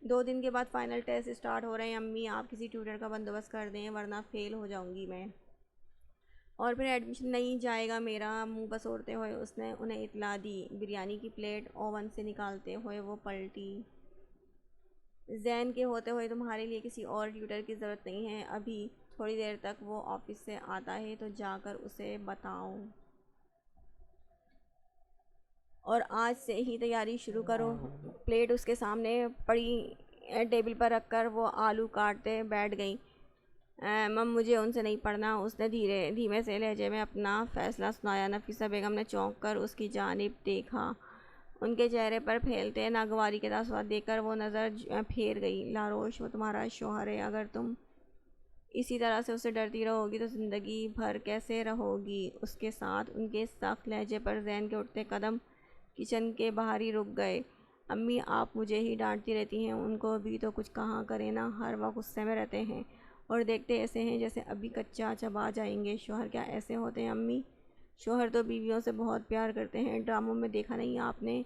2 دن کے بعد فائنل ٹیسٹ اسٹارٹ ہو رہے ہیں امی، آپ کسی ٹیوٹر کا بندوبست کر دیں ورنہ فیل ہو جاؤں گی میں، اور پھر ایڈمیشن نہیں جائے گا میرا۔ منہ بسوڑتے ہوئے اس نے انہیں اطلاع دی۔ بریانی کی پلیٹ اوون سے نکالتے ہوئے وہ پلٹی۔ زین کے ہوتے ہوئے تمہارے لیے کسی اور ٹیوٹر کی ضرورت نہیں ہے، ابھی تھوڑی دیر تک وہ آفس سے آتا ہے تو جا کر اسے بتاؤ، اور آج سے ہی تیاری شروع کرو۔ پلیٹ اس کے سامنے پڑی ٹیبل پر رکھ کر وہ آلو کاٹتے بیٹھ گئی۔ مم، مجھے ان سے نہیں پڑھنا، اس نے دھیمے سے لہجے میں اپنا فیصلہ سنایا۔ نفیسہ بیگم نے چونک کر اس کی جانب دیکھا۔ ان کے چہرے پر پھیلتے ناگواری کے تاثرات دیکھ کر وہ نظر پھیر گئی۔ لاروش، وہ تمہارا شوہر ہے، اگر تم اسی طرح سے اسے ڈرتی رہو گی تو زندگی بھر کیسے رہو گی اس کے ساتھ؟ ان کے سخت لہجے پر زین کے اٹھتے قدم کچن کے باہر ہی رک گئے۔ امی، آپ مجھے ہی ڈانٹتی رہتی ہیں، ان کو بھی تو کچھ کہا کریں نا، ہر وقت غصے میں رہتے ہیں اور دیکھتے ایسے ہیں جیسے ابھی کچا چبا جائیں گے۔ شوہر کیا ایسے ہوتے ہیں امی؟ شوہر تو بیویوں سے بہت پیار کرتے ہیں، ڈراموں میں دیکھا نہیں آپ نے؟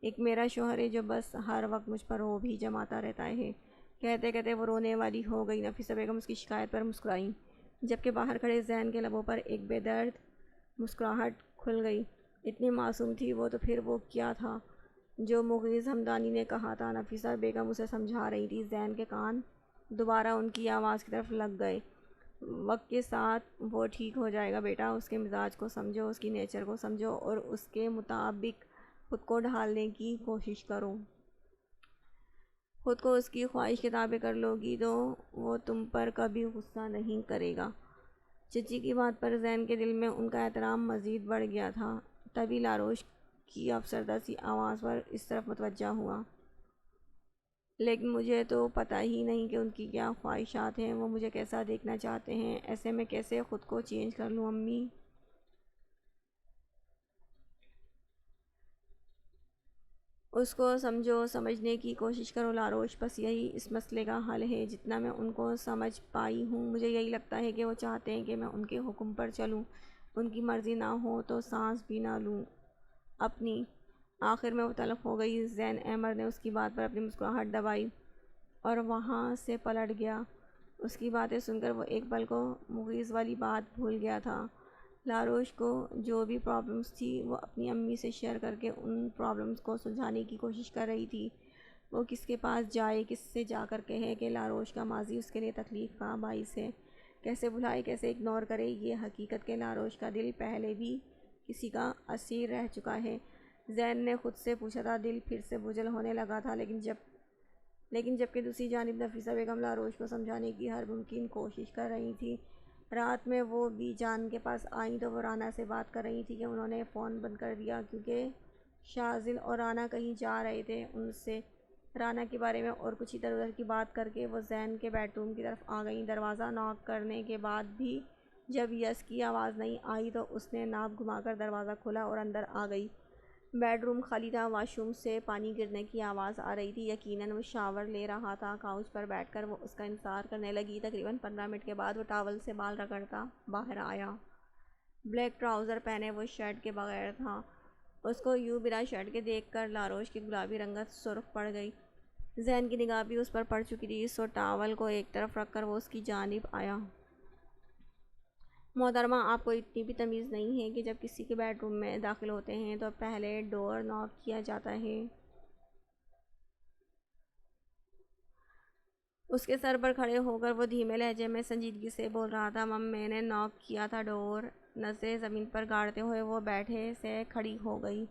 ایک میرا شوہر ہے جو بس ہر وقت مجھ پر رو بھی جماتا رہتا ہے۔ کہتے کہتے وہ رونے والی ہو گئی۔ نفیسہ بیگم اس کی شکایت پر مسکرائیں، جبکہ باہر کھڑے زین کے لبوں پر ایک بے درد مسکراہٹ کھل گئی۔ اتنی معصوم تھی وہ، تو پھر وہ کیا تھا جو مغیث حمدانی نے کہا تھا؟ نفیسہ بیگم اسے سمجھا رہی تھی۔ زین کے کان دوبارہ ان کی آواز کی طرف لگ گئے۔ وقت کے ساتھ وہ ٹھیک ہو جائے گا بیٹا، اس کے مزاج کو سمجھو، اس کی نیچر کو سمجھو اور اس کے مطابق خود کو ڈھالنے کی کوشش کرو۔ خود کو اس کی خواہش کے تابع کر لو گی تو وہ تم پر کبھی غصہ نہیں کرے گا۔ چچی کی بات پر زین کے دل میں ان کا احترام مزید بڑھ گیا تھا۔ تبھی لاروش کی افسردہ سی آواز پر اس طرف متوجہ ہوا۔ لیکن مجھے تو پتہ ہی نہیں کہ ان کی کیا خواہشات ہیں، وہ مجھے کیسا دیکھنا چاہتے ہیں، ایسے میں کیسے خود کو چینج کر لوں امی؟ اس کو سمجھو، سمجھنے کی کوشش کرو لاروش، بس یہی اس مسئلے کا حل ہے۔ جتنا میں ان کو سمجھ پائی ہوں، مجھے یہی لگتا ہے کہ وہ چاہتے ہیں کہ میں ان کے حکم پر چلوں، ان کی مرضی نہ ہو تو سانس بھی نہ لوں اپنی۔ آخر میں وہ تلخ ہو گئی۔ زین احمد نے اس کی بات پر اپنی مسکراہٹ دبائی اور وہاں سے پلٹ گیا۔ اس کی باتیں سن کر وہ ایک پل کو مغیث والی بات بھول گیا تھا۔ لاروش کو جو بھی پرابلمز تھی وہ اپنی امی سے شیئر کر کے ان پرابلمز کو سلجھانے کی کوشش کر رہی تھی۔ وہ کس کے پاس جائے، کس سے جا کر کہے کہ لاروش کا ماضی اس کے لیے تکلیف کا باعث ہے؟ کیسے بھلائے، کیسے اگنور کرے یہ حقیقت کہ لاروش کا دل پہلے بھی کسی کا اسیر رہ چکا ہے۔ زین نے خود سے پوچھا تھا۔ دل پھر سے بجھل ہونے لگا تھا، لیکن جبکہ دوسری جانب نفیسہ بیگم لاروش کو سمجھانے کی ہر ممکن کوشش کر رہی تھی۔ رات میں وہ بھی جان کے پاس آئیں تو وہ رانا سے بات کر رہی تھی کہ انہوں نے فون بند کر دیا کیونکہ شاذل اور رانا کہیں جا رہے تھے۔ ان سے رانا کے بارے میں اور کچھ ادھر ادھر کی بات کر کے وہ زین کے بیڈ روم کی طرف آ گئیں۔ دروازہ ناک کرنے کے بعد بھی جب یس کی آواز نہیں آئی تو اس نے ناپ گھما کر دروازہ کھولا اور اندر آ گئی۔ بیڈ روم خالی تھا۔ واش روم سے پانی گرنے کی آواز آ رہی تھی۔ یقیناً وہ شاور لے رہا تھا۔ کاؤچ پر بیٹھ کر وہ اس کا انتظار کرنے لگی۔ تقریباً 15 منٹ کے بعد وہ ٹاول سے بال رگڑتا باہر آیا۔ بلیک ٹراؤزر پہنے وہ شرٹ کے بغیر تھا۔ اس کو یوں بنا شرٹ کے دیکھ کر لاروش کی گلابی رنگت سرخ پڑ گئی۔ زین کی نگاہ بھی اس پر پڑ چکی تھی، سو ٹاول کو ایک طرف رکھ کر وہ اس کی جانب آیا۔ محترمہ، آپ کو اتنی بھی تمیز نہیں ہے کہ جب کسی کے بیڈ روم میں داخل ہوتے ہیں تو پہلے ڈور ناک کیا جاتا ہے؟ اس کے سر پر کھڑے ہو کر وہ دھیمے لہجے میں سنجیدگی سے بول رہا تھا۔ میں نے ناک کیا تھا ڈور۔ نظریں زمین پر گاڑتے ہوئے وہ بیٹھے سے کھڑی ہو گئی۔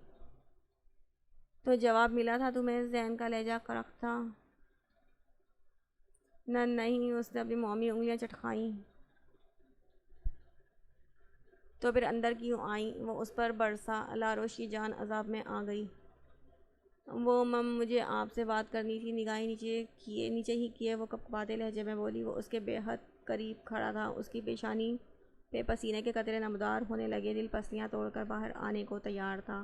تو جواب ملا تھا تمہیں؟ زین کا لہجہ کرخت تھا۔ نہیں، اس نے اپنی مومی انگلیاں چٹکائیں۔ تو پھر اندر کیوں آئیں؟ وہ اس پر برسا۔ لاروش کی جان عذاب میں آ گئی۔ وہ مجھے آپ سے بات کرنی تھی۔ نگاہیں نیچے ہی کیے وہ کپکپاتے لہجے میں بولی۔ وہ اس کے بے حد قریب کھڑا تھا۔ اس کی پیشانی پہ پسینے کے قطرے نمودار ہونے لگے۔ دل پسلیاں توڑ کر باہر آنے کو تیار تھا۔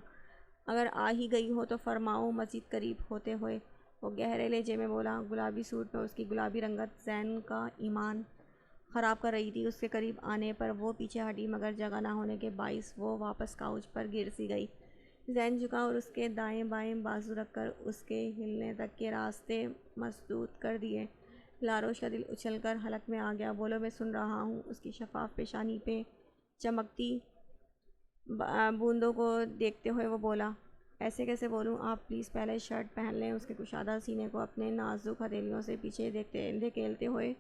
اگر آ ہی گئی ہو تو فرماؤ۔ مزید قریب ہوتے ہوئے وہ گہرے لہجے میں بولا۔ گلابی سوٹ میں اس کی گلابی رنگت زین کا ایمان خراب کر رہی تھی۔ اس کے قریب آنے پر وہ پیچھے ہٹی، مگر جگہ نہ ہونے کے باعث وہ واپس کاؤچ پر گر سی گئی۔ زین جھکا اور اس کے دائیں بائیں بازو رکھ کر اس کے ہلنے تک کے راستے مسدود کر دیے۔ لاروش کا دل اچھل کر حلق میں آ گیا۔ بولو، میں سن رہا ہوں۔ اس کی شفاف پیشانی پہ چمکتی بوندوں کو دیکھتے ہوئے وہ بولا۔ ایسے کیسے بولوں؟ آپ پلیز پہلے شرٹ پہن لیں۔ اس کے کشادہ سینے کو اپنے نازک ہتھیلیوں سے پیچھے دھکیلتے ہوئے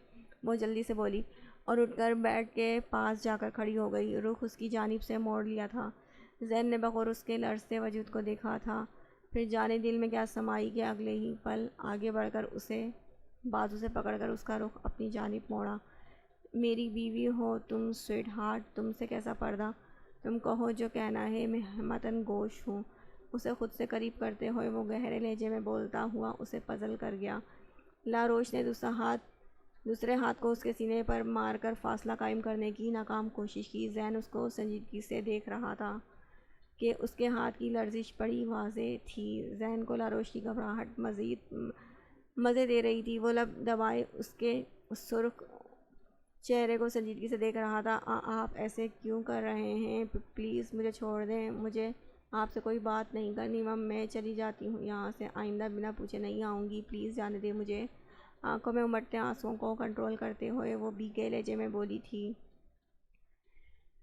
وہ جلدی سے بولی اور اٹھ کر بیڈ کے پاس جا کر کھڑی ہو گئی۔ رخ اس کی جانب سے موڑ لیا تھا۔ زین نے بغور اس کے لرزتے وجود کو دیکھا تھا، پھر جانے دل میں کیا سمائی کہ اگلے ہی پل آگے بڑھ کر اسے بازو سے پکڑ کر اس کا رخ اپنی جانب موڑا۔ میری بیوی ہو تم سویٹ ہارٹ، تم سے کیسا پردہ؟ تم کہو جو کہنا ہے، میں متن گوش ہوں۔ اسے خود سے قریب کرتے ہوئے وہ گہرے لہجے میں بولتا ہوا اسے پزل کر گیا۔ لاروش نے دوسرے ہاتھ کو اس کے سینے پر مار کر فاصلہ قائم کرنے کی ناکام کوشش کی۔ زین اس کو سنجیدگی سے دیکھ رہا تھا کہ اس کے ہاتھ کی لرزش بڑی واضح تھی۔ زین کو لاروش کی گھبراہٹ مزے دے رہی تھی۔ وہ لب دبائے اس کے سرخ چہرے کو سنجیدگی سے دیکھ رہا تھا۔ آپ ایسے کیوں کر رہے ہیں؟ پلیز مجھے چھوڑ دیں۔ مجھے آپ سے کوئی بات نہیں کرنی۔ میں چلی جاتی ہوں یہاں سے۔ آئندہ بنا پوچھے نہیں آؤں گی۔ پلیز جانے دیں مجھے۔ آنکھوں میں امڑتے آنسوؤں کو کنٹرول کرتے ہوئے وہ بھیگے لہجے میں بولی تھی۔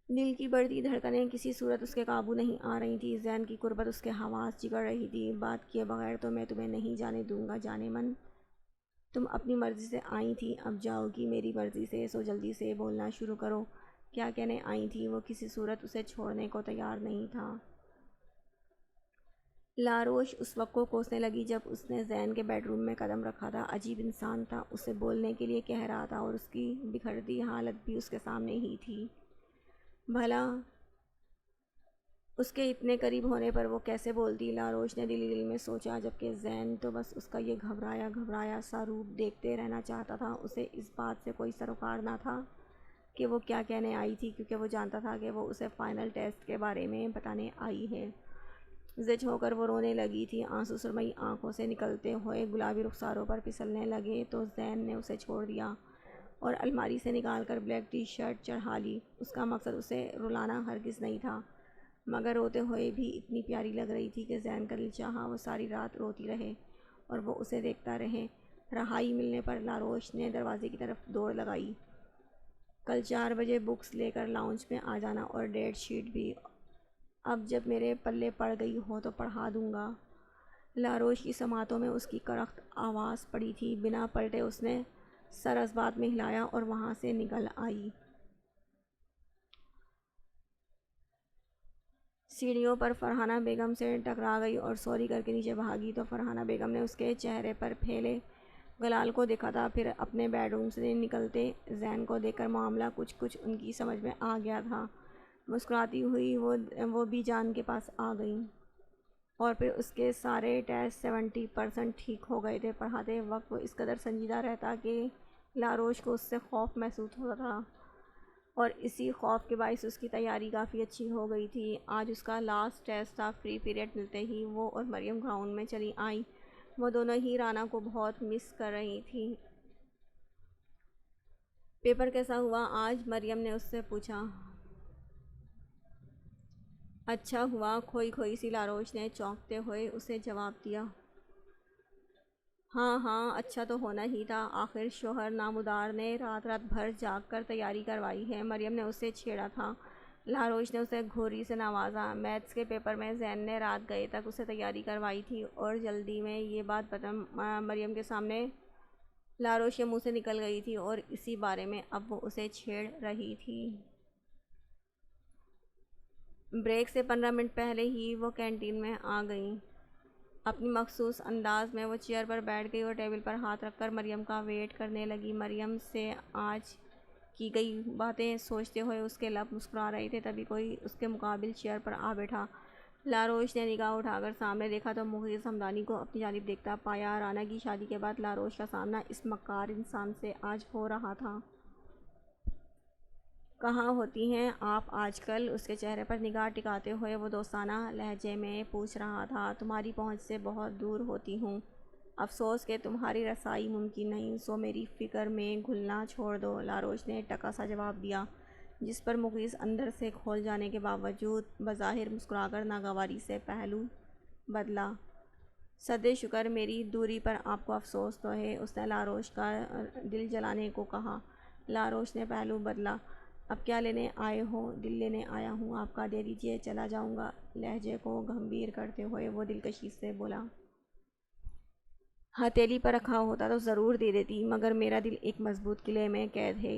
دل کی بڑھتی دھڑکنیں کسی صورت اس کے قابو نہیں آ رہی تھیں۔ زین کی قربت اس کے حواس جگڑ رہی تھی۔ بات کیے بغیر تو میں تمہیں نہیں جانے دوں گا جانے من۔ تم اپنی مرضی سے آئی تھی، اب جاؤ گی میری مرضی سے، سو جلدی سے بولنا شروع کرو۔ کیا کہنے آئی تھی؟ وہ کسی صورت اسے چھوڑنے کو تیار نہیں تھا۔ لاروش اس وقت کو کوسنے لگی جب اس نے زین کے بیڈ روم میں قدم رکھا تھا۔ عجیب انسان تھا، اسے بولنے کے لیے کہہ رہا تھا اور اس کی بکھرتی حالت بھی اس کے سامنے ہی تھی۔ بھلا اس کے اتنے قریب ہونے پر وہ کیسے بولتی؟ لاروش نے دل میں سوچا، جبکہ زین تو بس اس کا یہ گھبرایا سا روپ دیکھتے رہنا چاہتا تھا۔ اسے اس بات سے کوئی سروکار نہ تھا کہ وہ کیا کہنے آئی تھی، کیونکہ وہ جانتا تھا کہ وہ اسے فائنل ٹیسٹ کے بارے میں بتانے آئی ہے۔ زچ ہو کر وہ رونے لگی تھی۔ آنسو سرمئی آنکھوں سے نکلتے ہوئے گلابی رخساروں پر پھسلنے لگے تو زین نے اسے چھوڑ دیا اور الماری سے نکال کر بلیک ٹی شرٹ چڑھا لی۔ اس کا مقصد اسے رلانا ہرگز نہیں تھا، مگر روتے ہوئے بھی اتنی پیاری لگ رہی تھی کہ زین کا دل چاہا وہ ساری رات روتی رہے اور وہ اسے دیکھتا رہے۔ رہائی ملنے پر لاروش نے دروازے کی طرف دوڑ لگائی۔ کل 4 بجے بکس لے کر لاؤنج میں آ جانا اور ڈیٹ شیٹ بھی۔ اب جب میرے پلے پڑ گئی ہو تو پڑھا دوں گا۔ لاروش کی سماعتوں میں اس کی کرخت آواز پڑی تھی۔ بنا پلٹے اس نے سر اس بات میں ہلایا اور وہاں سے نکل آئی۔ سیڑھیوں پر فرحانہ بیگم سے ٹکرا گئی اور سوری کر کے نیچے بھاگی تو فرحانہ بیگم نے اس کے چہرے پر پھیلے گلال کو دیکھا تھا۔ پھر اپنے بیڈ روم سے نکلتے زین کو دیکھ کر معاملہ کچھ ان کی سمجھ میں آ گیا تھا۔ مسکراتی ہوئی وہ بھی جان کے پاس آ گئی، اور پھر اس کے سارے ٹیسٹ 70% ٹھیک ہو گئے تھے۔ پڑھاتے وقت وہ اس قدر سنجیدہ رہتا کہ لاروش کو اس سے خوف محسوس ہوتا تھا، اور اسی خوف کے باعث اس کی تیاری کافی اچھی ہو گئی تھی۔ آج اس کا لاسٹ ٹیسٹ تھا۔ فری پیریڈ ملتے ہی وہ اور مریم گراؤنڈ میں چلی آئیں۔ وہ دونوں ہی رانا کو بہت مس کر رہی تھیں۔ پیپر کیسا ہوا آج؟ مریم نے اس سے پوچھا۔ اچھا ہوا، کھوئی کھوئی سی لاروش نے چونکتے ہوئے اسے جواب دیا۔ ہاں ہاں، اچھا تو ہونا ہی تھا، آخر شوہر نامدار نے رات رات بھر جاگ کر تیاری کروائی ہے، مریم نے اسے چھیڑا تھا۔ لاروش نے اسے گھوری سے نوازا۔ میتھس کے پیپر میں زین نے رات گئے تک اسے تیاری کروائی تھی، اور جلدی میں یہ بات مریم کے سامنے لاروش کے منہ سے نکل گئی تھی، اور اسی بارے میں اب وہ اسے چھیڑ رہی تھی۔ بریک سے 15 منٹ پہلے ہی وہ کینٹین میں آ گئیں۔ اپنی مخصوص انداز میں وہ چیئر پر بیٹھ گئی اور ٹیبل پر ہاتھ رکھ کر مریم کا ویٹ کرنے لگی۔ مریم سے آج کی گئی باتیں سوچتے ہوئے اس کے لب مسکرا رہے تھے، تبھی کوئی اس کے مقابل چیئر پر آ بیٹھا۔ لاروش نے نگاہ اٹھا کر سامنے دیکھا تو مغیث حمدانی کو اپنی جانب دیکھتا پایا۔ رانا کی شادی کے بعد لاروش کا سامنا اس مکار انسان سے آج ہو رہا تھا۔ کہاں ہوتی ہیں آپ آج کل؟ اس کے چہرے پر نگاہ ٹکاتے ہوئے وہ دوستانہ لہجے میں پوچھ رہا تھا۔ تمہاری پہنچ سے بہت دور ہوتی ہوں، افسوس کہ تمہاری رسائی ممکن نہیں، سو میری فکر میں گھلنا چھوڑ دو، لاروش نے ٹکا سا جواب دیا، جس پر مغیث اندر سے کھول جانے کے باوجود بظاہر مسکرا کر ناگواری سے پہلو بدلا۔ صدِ شکر میری دوری پر آپ کو افسوس تو ہے، اس نے لاروش کا دل جلانے کو کہا۔ لاروش نے پہلو بدلا۔ اب کیا لینے آئے ہو؟ دل لینے آیا ہوں آپ کا، دے دیجیے چلا جاؤں گا، لہجے کو گمبھیر کرتے ہوئے وہ دلکشی سے بولا۔ ہتھیلی پر رکھا ہوتا تو ضرور دے دیتی، مگر میرا دل ایک مضبوط قلعے میں قید ہے،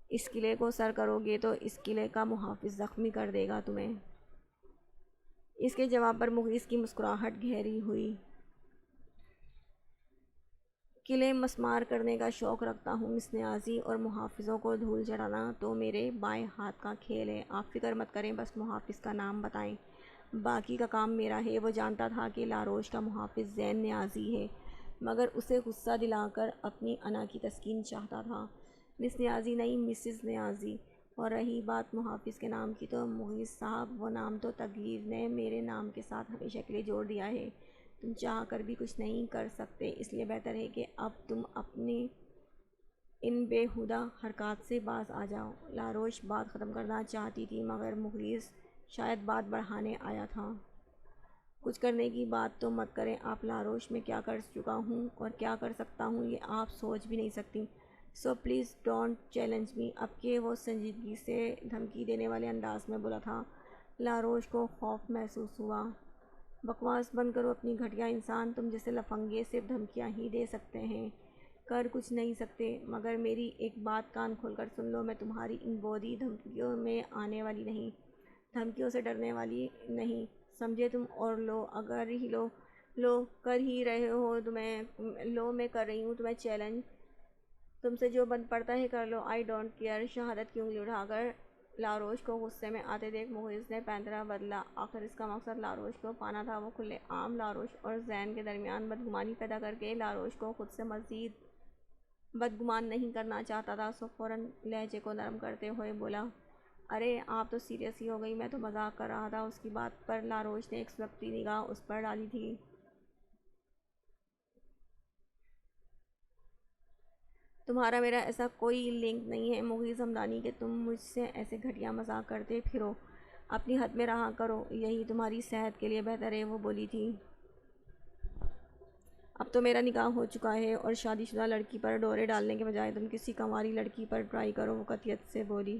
اس قلعے کو سر کرو گے تو اس قلعے کا محافظ زخمی کر دے گا تمہیں۔ اس کے جواب پر مغیث کی مسکراہٹ گہری ہوئی۔ قلعے مسمار کرنے کا شوق رکھتا ہوں مس نیازی، اور محافظوں کو دھول چڑھانا تو میرے بائیں ہاتھ کا کھیل ہے، آپ فکر مت کریں، بس محافظ کا نام بتائیں، باقی کا کام میرا ہے۔ وہ جانتا تھا کہ لاروش کا محافظ زین نیازی ہے، مگر اسے غصہ دلا کر اپنی انا کی تسکین چاہتا تھا۔ مس نیازی نہیں، مسز نیازی، اور رہی بات محافظ کے نام کی تو مغیث صاحب وہ نام تو تقدیر نے میرے نام کے ساتھ ہمیشہ کے لیے جوڑ دیا ہے، تم چاہ کر بھی کچھ نہیں کر سکتے، اس لیے بہتر ہے کہ اب تم اپنی ان بیہودہ حرکات سے باز آ جاؤ۔ لاروش بات ختم کرنا چاہتی تھی، مگر مغیث شاید بات بڑھانے آیا تھا۔ کچھ کرنے کی بات تو مت کریں آپ، لاروش میں کیا کر چکا ہوں اور کیا کر سکتا ہوں یہ آپ سوچ بھی نہیں سکتی، so please don't challenge me, اب کہ وہ سنجیدگی سے دھمکی دینے والے انداز میں بولا تھا۔ لاروش کو خوف محسوس ہوا۔ بکواس بند کرو اپنی گھٹیا انسان، تم جیسے لفنگے صرف دھمکیاں ہی دے سکتے ہیں، کر کچھ نہیں سکتے، مگر میری ایک بات کان کھول کر سن لو، میں تمہاری ان بودی دھمکیوں میں آنے والی نہیں، دھمکیوں سے ڈرنے والی نہیں، سمجھے تم؟ اور لو اگر ہی لو کر ہی رہے ہو لو میں کر رہی ہوں تمہیں چیلنج، تم سے جو بن پڑتا ہے کر لو، آئی ڈونٹ کیئر۔ شہادت کی انگلی اٹھا کر لاروش کو غصے میں آتے دیکھ مغیث نے پینطرہ بدلا۔ آخر اس کا مقصد لاروش کو پانا تھا۔ وہ کھلے عام لاروش اور زین کے درمیان بدگمانی پیدا کر کے لاروش کو خود سے مزید بدگمان نہیں کرنا چاہتا تھا، سو فوراً لہجے کو نرم کرتے ہوئے بولا، ارے آپ تو سیریس ہی ہو گئی، میں تو مذاق کر رہا تھا۔ اس کی بات پر لاروش نے ایک سلگتی نگاہ اس پر ڈالی تھی۔ تمہارا میرا ایسا کوئی لنک نہیں ہے مغیث حمدانی کہ تم مجھ سے ایسے گھٹیا مذاق کرتے پھرو، اپنی حد میں رہا کرو، یہی تمہاری صحت کے لیے بہتر ہے، وہ بولی تھی۔ اب تو میرا نکاح ہو چکا ہے، اور شادی شدہ لڑکی پر ڈورے ڈالنے کے بجائے تم کسی کنواری لڑکی پر ٹرائی کرو، وہ قطعیت سے بولی۔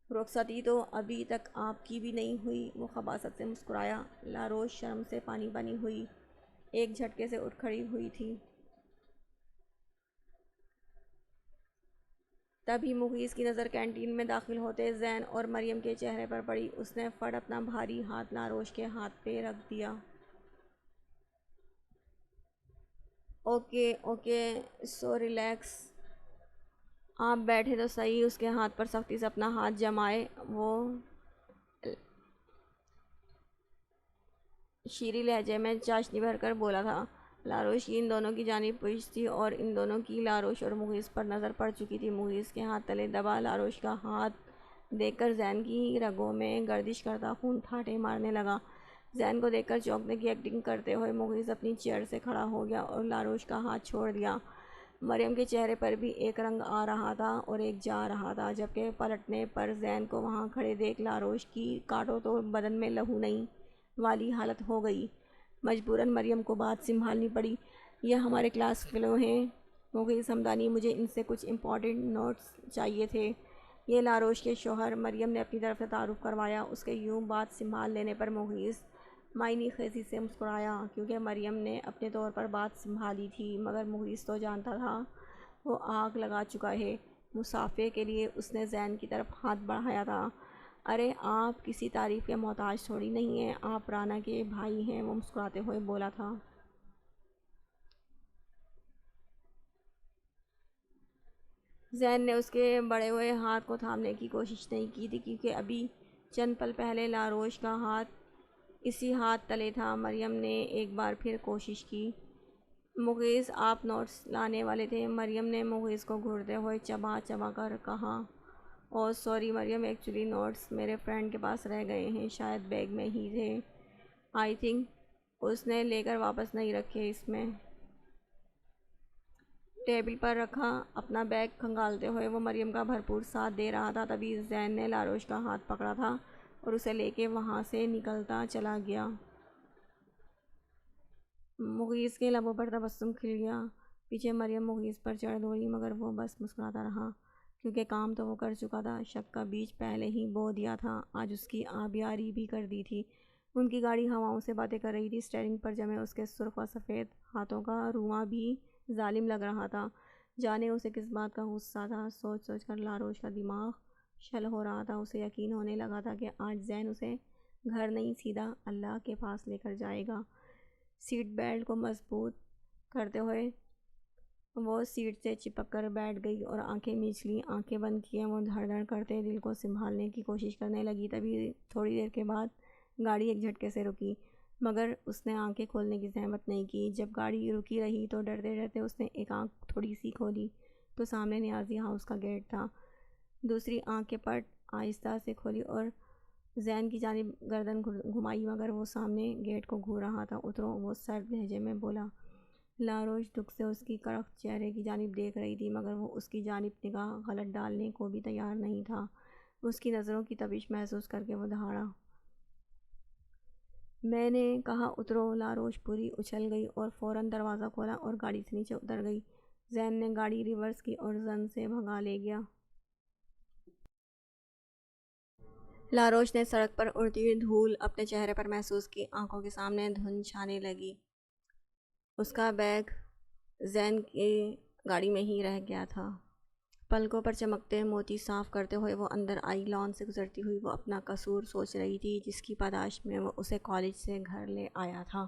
رخصتی تو ابھی تک آپ کی بھی نہیں ہوئی، وہ خباثت سے مسکرایا۔ لاروش شرم سے پانی پانی ہوئی، ایک جھٹکے سے اٹھ کھڑی ہوئی تھی۔ تبھی مغیث کی نظر کینٹین میں داخل ہوتے زین اور مریم کے چہرے پر پڑی۔ اس نے فٹ اپنا بھاری ہاتھ لاروش کے ہاتھ پہ رکھ دیا۔ اوکے اوکے سو ریلیکس، آپ بیٹھے تو صحیح۔ اس کے ہاتھ پر سختی سے اپنا ہاتھ جمائے وہ شیریں لہجے میں چاشنی بھر کر بولا تھا۔ لاروش کی ان دونوں کی جانب پوچھ تھی اور ان دونوں کی لاروش اور مغیث پر نظر پڑ چکی تھی۔ مغیث کے ہاتھ تلے دبا لاروش کا ہاتھ دیکھ کر زین کی رگوں میں گردش کرتا خون ٹھاٹھے مارنے لگا۔ زین کو دیکھ کر چونکنے کی ایکٹنگ کرتے ہوئے مغیث اپنی چیئر سے کھڑا ہو گیا اور لاروش کا ہاتھ چھوڑ دیا۔ مریم کے چہرے پر بھی ایک رنگ آ رہا تھا اور ایک جا رہا تھا، جبکہ پلٹنے پر زین کو وہاں کھڑے دیکھ لاروش کی کاٹو تو بدن میں لہو نہیں والی حالت ہو گئی۔ مجبوراً مریم کو بات سنبھالنی پڑی۔ یہ ہمارے کلاس فیلو ہیں مغیث حمدانی، مجھے ان سے کچھ امپورٹنٹ نوٹس چاہیے تھے۔ یہ لاروش کے شوہر، مریم نے اپنی طرف سے تعارف کروایا۔ اس کے یوں بات سنبھال لینے پر مغیث معنی خیزی سے مسکرایا، کیونکہ مریم نے اپنے طور پر بات سنبھالی تھی، مگر مغیث تو جانتا تھا وہ آگ لگا چکا ہے۔ مصافحے کے لیے اس نے زین کی طرف ہاتھ بڑھایا تھا۔ ارے آپ کسی تعریف کے محتاج تھوڑی نہیں ہیں، آپ رانا کے بھائی ہیں، وہ مسکراتے ہوئے بولا تھا۔ زین نے اس کے بڑھے ہوئے ہاتھ کو تھامنے کی کوشش نہیں کی تھی، کیونکہ ابھی چند پل پہلے لاروش کا ہاتھ اسی ہاتھ تلے تھا۔ مریم نے ایک بار پھر کوشش کی۔ مغیث آپ نوٹس لانے والے تھے؟ مریم نے مغیث کو گھورتے ہوئے چبا چبا کر کہا۔ اوہ سوری مریم، ایکچولی نوٹس میرے فرینڈ کے پاس رہ گئے ہیں، شاید بیگ میں ہی تھے۔ آئی تھنک اس نے لے کر واپس نہیں رکھے، اس میں ٹیبل پر رکھا۔ اپنا بیگ کھنگالتے ہوئے وہ مریم کا بھرپور ساتھ دے رہا تھا، تبھی زین نے لاروش کا ہاتھ پکڑا تھا اور اسے لے کے وہاں سے نکلتا چلا گیا۔ مغیث کے لبوں پر تبسم کھل گیا۔ پیچھے مریم مغیث پر چڑھ دوڑی، مگر وہ بس مسکراتا رہا، کیونکہ کام تو وہ کر چکا تھا، شک کا بیج پہلے ہی بو دیا تھا، آج اس کی آبیاری بھی کر دی تھی۔ ان کی گاڑی ہواؤں سے باتیں کر رہی تھی، اسٹیئرنگ پر جمے اس کے سرخ و سفید ہاتھوں کا روواں بھی ظالم لگ رہا تھا۔ جانے اسے کس بات کا غصہ تھا، سوچ سوچ کر لاروش کا دماغ شل ہو رہا تھا۔ اسے یقین ہونے لگا تھا کہ آج زین اسے گھر نہیں سیدھا اللہ کے پاس لے کر جائے گا۔ سیٹ بیلٹ کو مضبوط کرتے ہوئے وہ سیٹ سے چپک کر بیٹھ گئی اور آنکھیں میچ لیں، آنکھیں بند کیے وہ دھڑ دھڑ کرتے دل کو سنبھالنے کی کوشش کرنے لگی۔ تبھی تھوڑی دیر کے بعد گاڑی ایک جھٹکے سے رکی، مگر اس نے آنکھیں کھولنے کی زحمت نہیں کی۔ جب گاڑی رکی رہی تو ڈرتے ڈرتے اس نے ایک آنکھ تھوڑی سی کھولی تو سامنے نیازی ہاؤس کا گیٹ تھا۔ دوسری آنکھ کے پٹ آہستہ سے کھولی اور زین کی جانب گردن گھمائی، مگر وہ سامنے گیٹ کو گھور رہا تھا۔ اترو، وہ سرد لہجے میں بولا۔ لاروش دکھ سے اس کی کرخت چہرے کی جانب دیکھ رہی تھی، مگر وہ اس کی جانب نگاہ غلط ڈالنے کو بھی تیار نہیں تھا۔ اس کی نظروں کی تپش محسوس کر کے وہ دہاڑا۔ میں نے کہا اترو۔ لاروش پوری اچھل گئی اور فوراً دروازہ کھولا اور گاڑی سے نیچے اتر گئی۔ زین نے گاڑی ریورس کی اور زن سے بھگا لے گیا۔ لاروش نے سڑک پر اڑتی دھول اپنے چہرے پر محسوس کی، آنکھوں کے سامنے دھند چھانے لگی۔ اس کا بیگ زین کی گاڑی میں ہی رہ گیا تھا۔ پلکوں پر چمکتے موتی صاف کرتے ہوئے وہ اندر آئی۔ لان سے گزرتی ہوئی وہ اپنا قصور سوچ رہی تھی، جس کی پاداش میں وہ اسے کالج سے گھر لے آیا تھا۔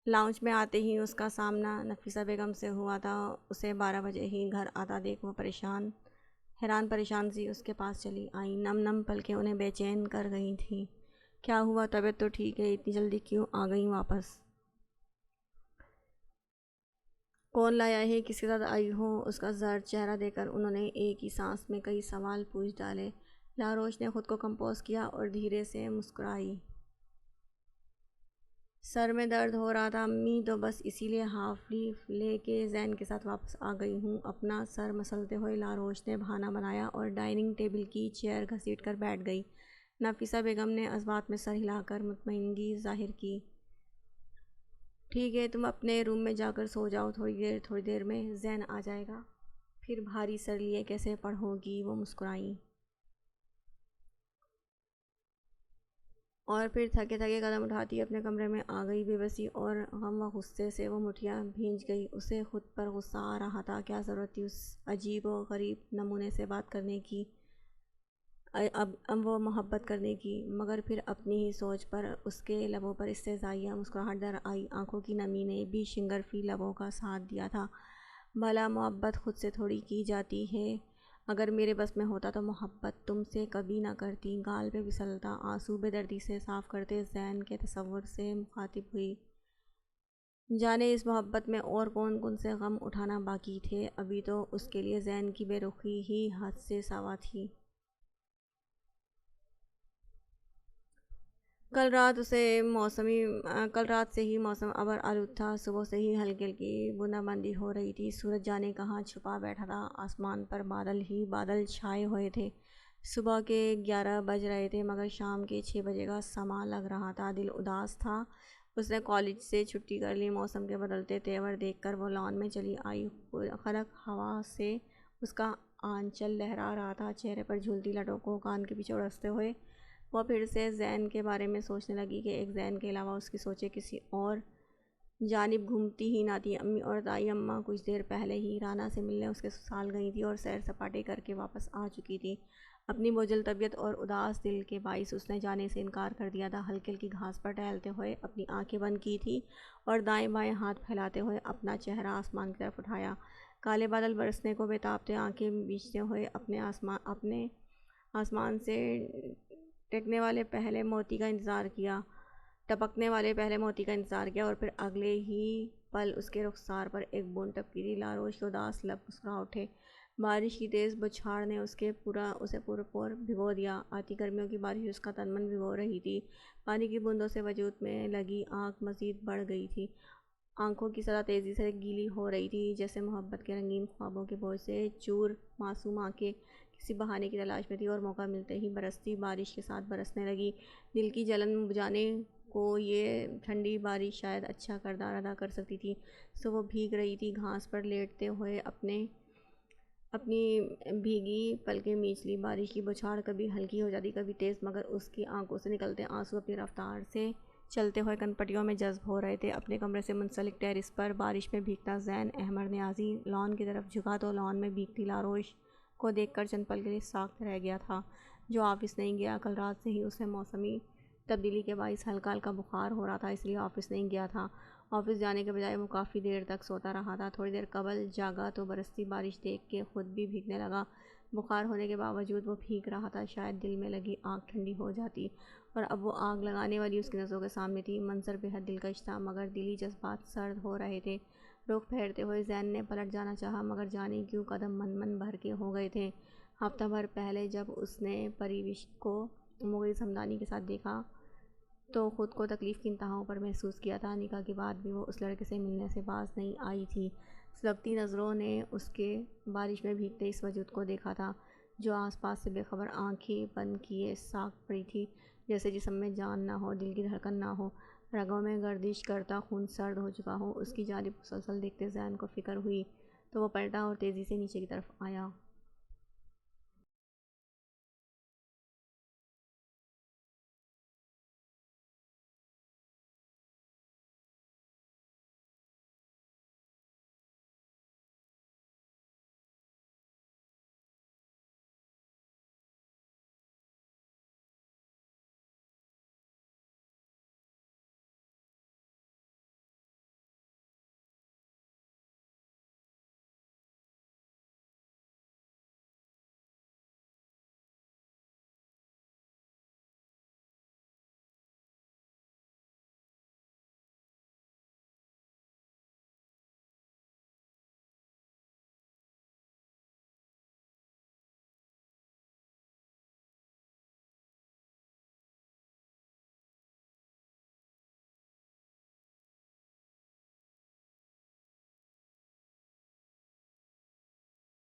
لاؤنج میں آتے ہی اس کا سامنا نفیسہ بیگم سے ہوا تھا۔ اسے 12 بجے ہی گھر آتا دیکھ وہ حیران پریشان سی اس کے پاس چلی آئیں۔ نم نم پلکیں انہیں بے چین کر گئی تھیں۔ کیا ہوا، طبیعت تو ٹھیک ہے، اتنی جلدی کیوں آ گئیں واپس؟ کون لایا ہے، کس کے ساتھ آئی ہو؟ اس کا زرد چہرہ دیکھ کر انہوں نے ایک ہی سانس میں کئی سوال پوچھ ڈالے۔ لاروش نے خود کو کمپوز کیا اور دھیرے سے مسکرائی۔ سر میں درد ہو رہا تھا امی، تو بس اسی لیے ہاف لیو لے کے زین کے ساتھ واپس آ گئی ہوں۔ اپنا سر مسلتے ہوئے لاروش نے بہانہ بنایا اور ڈائننگ ٹیبل کی چیئر گھسیٹ کر بیٹھ گئی۔ نفیسہ بیگم نے اس بات میں سر ہلا کر مطمئنگی ظاہر کی۔ ٹھیک ہے، تم اپنے روم میں جا کر سو جاؤ، تھوڑی دیر میں زین آ جائے گا، پھر بھاری سر لیے کیسے پڑھو گی؟ وہ مسکرائیں۔ اور پھر تھکے تھکے قدم اٹھاتی اپنے کمرے میں آ گئی۔ بے بسی اور غم و غصے سے وہ مٹھیاں بھیج گئی۔ اسے خود پر غصہ آ رہا تھا، کیا ضرورت تھی اس عجیب و غریب نمونے سے بات کرنے کی، اب وہ محبت کرنے کی۔ مگر پھر اپنی ہی سوچ پر اس کے لبوں پر استہزائیہ مسکراہٹ در آئی۔ آنکھوں کی نمی نے بھی شنگرفی لبوں کا ساتھ دیا تھا۔ بھلا محبت خود سے تھوڑی کی جاتی ہے؟ اگر میرے بس میں ہوتا تو محبت تم سے کبھی نہ کرتی۔ گال پہ پھسلتا آنسو بے دردی سے صاف کرتے زین کے تصور سے مخاطب ہوئی۔ جانے اس محبت میں اور کون کون سے غم اٹھانا باقی تھے۔ ابھی تو اس کے لیے زین کی بے رخی ہی حد سے سوا تھی۔ کل رات سے ہی موسم ابر آلود تھا۔ صبح سے ہی ہلکی ہلکی بوندا باندی ہو رہی تھی۔ سورج جانے کہاں چھپا بیٹھا تھا، آسمان پر بادل ہی بادل چھائے ہوئے تھے۔ صبح کے 11 بج رہے تھے مگر شام کے 6 بجے کا سماں لگ رہا تھا۔ دل اداس تھا۔ اس نے کالج سے چھٹی کر لی۔ موسم کے بدلتے تیور دیکھ کر وہ لان میں چلی آئی۔ خنک ہوا سے اس کا آنچل لہرا رہا تھا۔ چہرے پر جھولتی لٹوں کو کان کے پیچھے اڑستے ہوئے وہ پھر سے زین کے بارے میں سوچنے لگی کہ ایک زین کے علاوہ اس کی سوچیں کسی اور جانب گھومتی ہی نہ تھی۔ امی اور دائی اماں کچھ دیر پہلے ہی رانا سے ملنے اس کے سسرال گئی تھی اور سیر سپاٹے کر کے واپس آ چکی تھی۔ اپنی بوجھل طبیعت اور اداس دل کے باعث اس نے جانے سے انکار کر دیا تھا۔ ہلکی ہلکی گھاس پر ٹہلتے ہوئے اپنی آنکھیں بند کی تھی اور دائیں بائیں ہاتھ پھیلاتے ہوئے اپنا چہرہ آسمان کی طرف اٹھایا۔ کالے بادل برسنے کو بے تاب تھے۔ آنکھیں بیچتے ہوئے اپنے آسمان سے ٹپکنے والے پہلے موتی کا انتظار کیا اور پھر اگلے ہی پل اس کے رخسار پر ایک بوند ٹپکی تھی۔ لاروش کے اداس لب مسکرا اٹھے۔ بارش کی تیز بچھاڑ نے اسے پورے پور بھگو دیا۔ آتی گرمیوں کی بارش اس کا تن من بھگو رہی تھی۔ پانی کی بوندوں سے وجود میں لگی آگ مزید بڑھ گئی تھی۔ آنکھوں کی سطح تیزی سے گیلی ہو رہی تھی، جیسے محبت کے رنگین خوابوں کے بوجھ سے چور معصوم آنکھیں کسی بہانے کی تلاش میں تھی اور موقع ملتے ہی برستی بارش کے ساتھ برسنے لگی۔ دل کی جلن بجھانے کو یہ ٹھنڈی بارش شاید اچھا کردار ادا کر سکتی تھی۔ سو وہ بھیگ رہی تھی۔ گھاس پر لیٹتے ہوئے اپنی بھیگی پلکیں میچ لی۔ بارش کی بچھاڑ کبھی ہلکی ہو جاتی کبھی تیز، مگر اس کی آنکھوں سے نکلتے آنسو اپنی رفتار سے چلتے ہوئے کنپٹیوں میں جذب ہو رہے تھے۔ اپنے کمرے سے منسلک ٹیرس پر بارش میں بھیگتا زین احمر نیازی لان کی طرف جھکا تو لان میں بھیگتی لاروش کو دیکھ کر چند پل کے لیے ساکت رہ گیا تھا، جو آفس نہیں گیا۔ کل رات سے ہی اسے موسمی تبدیلی کے باعث ہلکا ہلکا بخار ہو رہا تھا، اس لیے آفس نہیں گیا تھا۔ آفس جانے کے بجائے وہ کافی دیر تک سوتا رہا تھا۔ تھوڑی دیر قبل جاگا تو برستی بارش دیکھ کے خود بھی بھیگنے لگا۔ بخار ہونے کے باوجود وہ بھیگ رہا تھا۔ شاید دل میں لگی آگ ٹھنڈی ہو جاتی اور اب وہ آگ لگانے والی اس کی نظروں کے سامنے تھی۔ منظر بے حد دلکش تھا مگر دلی جذبات سرد ہو رہے تھے۔ رخ پھیرتے ہوئے زین نے پلٹ جانا چاہا مگر جانے کیوں قدم من بھر کے ہو گئے تھے۔ ہفتہ بھر پہلے جب اس نے پریوش کو مغرض ہمدانی کے ساتھ دیکھا تو خود کو تکلیف کی انتہاؤں پر محسوس کیا تھا۔ نکاح کے بعد بھی وہ اس لڑکے سے ملنے سے باز نہیں آئی تھی۔ سلگتی نظروں نے اس کے بارش میں بھیگتے اس وجود کو دیکھا تھا جو آس پاس سے بے خبر آنکھیں بند کیے ساکت پڑی تھی، جیسے جسم میں جان نہ ہو، دل کی دھڑکن نہ ہو، رگوں میں گردش کرتا خون سرد ہو چکا ہو۔ اس کی جانب مسلسل دیکھتے زین کو فکر ہوئی تو وہ پلٹا اور تیزی سے نیچے کی طرف آیا۔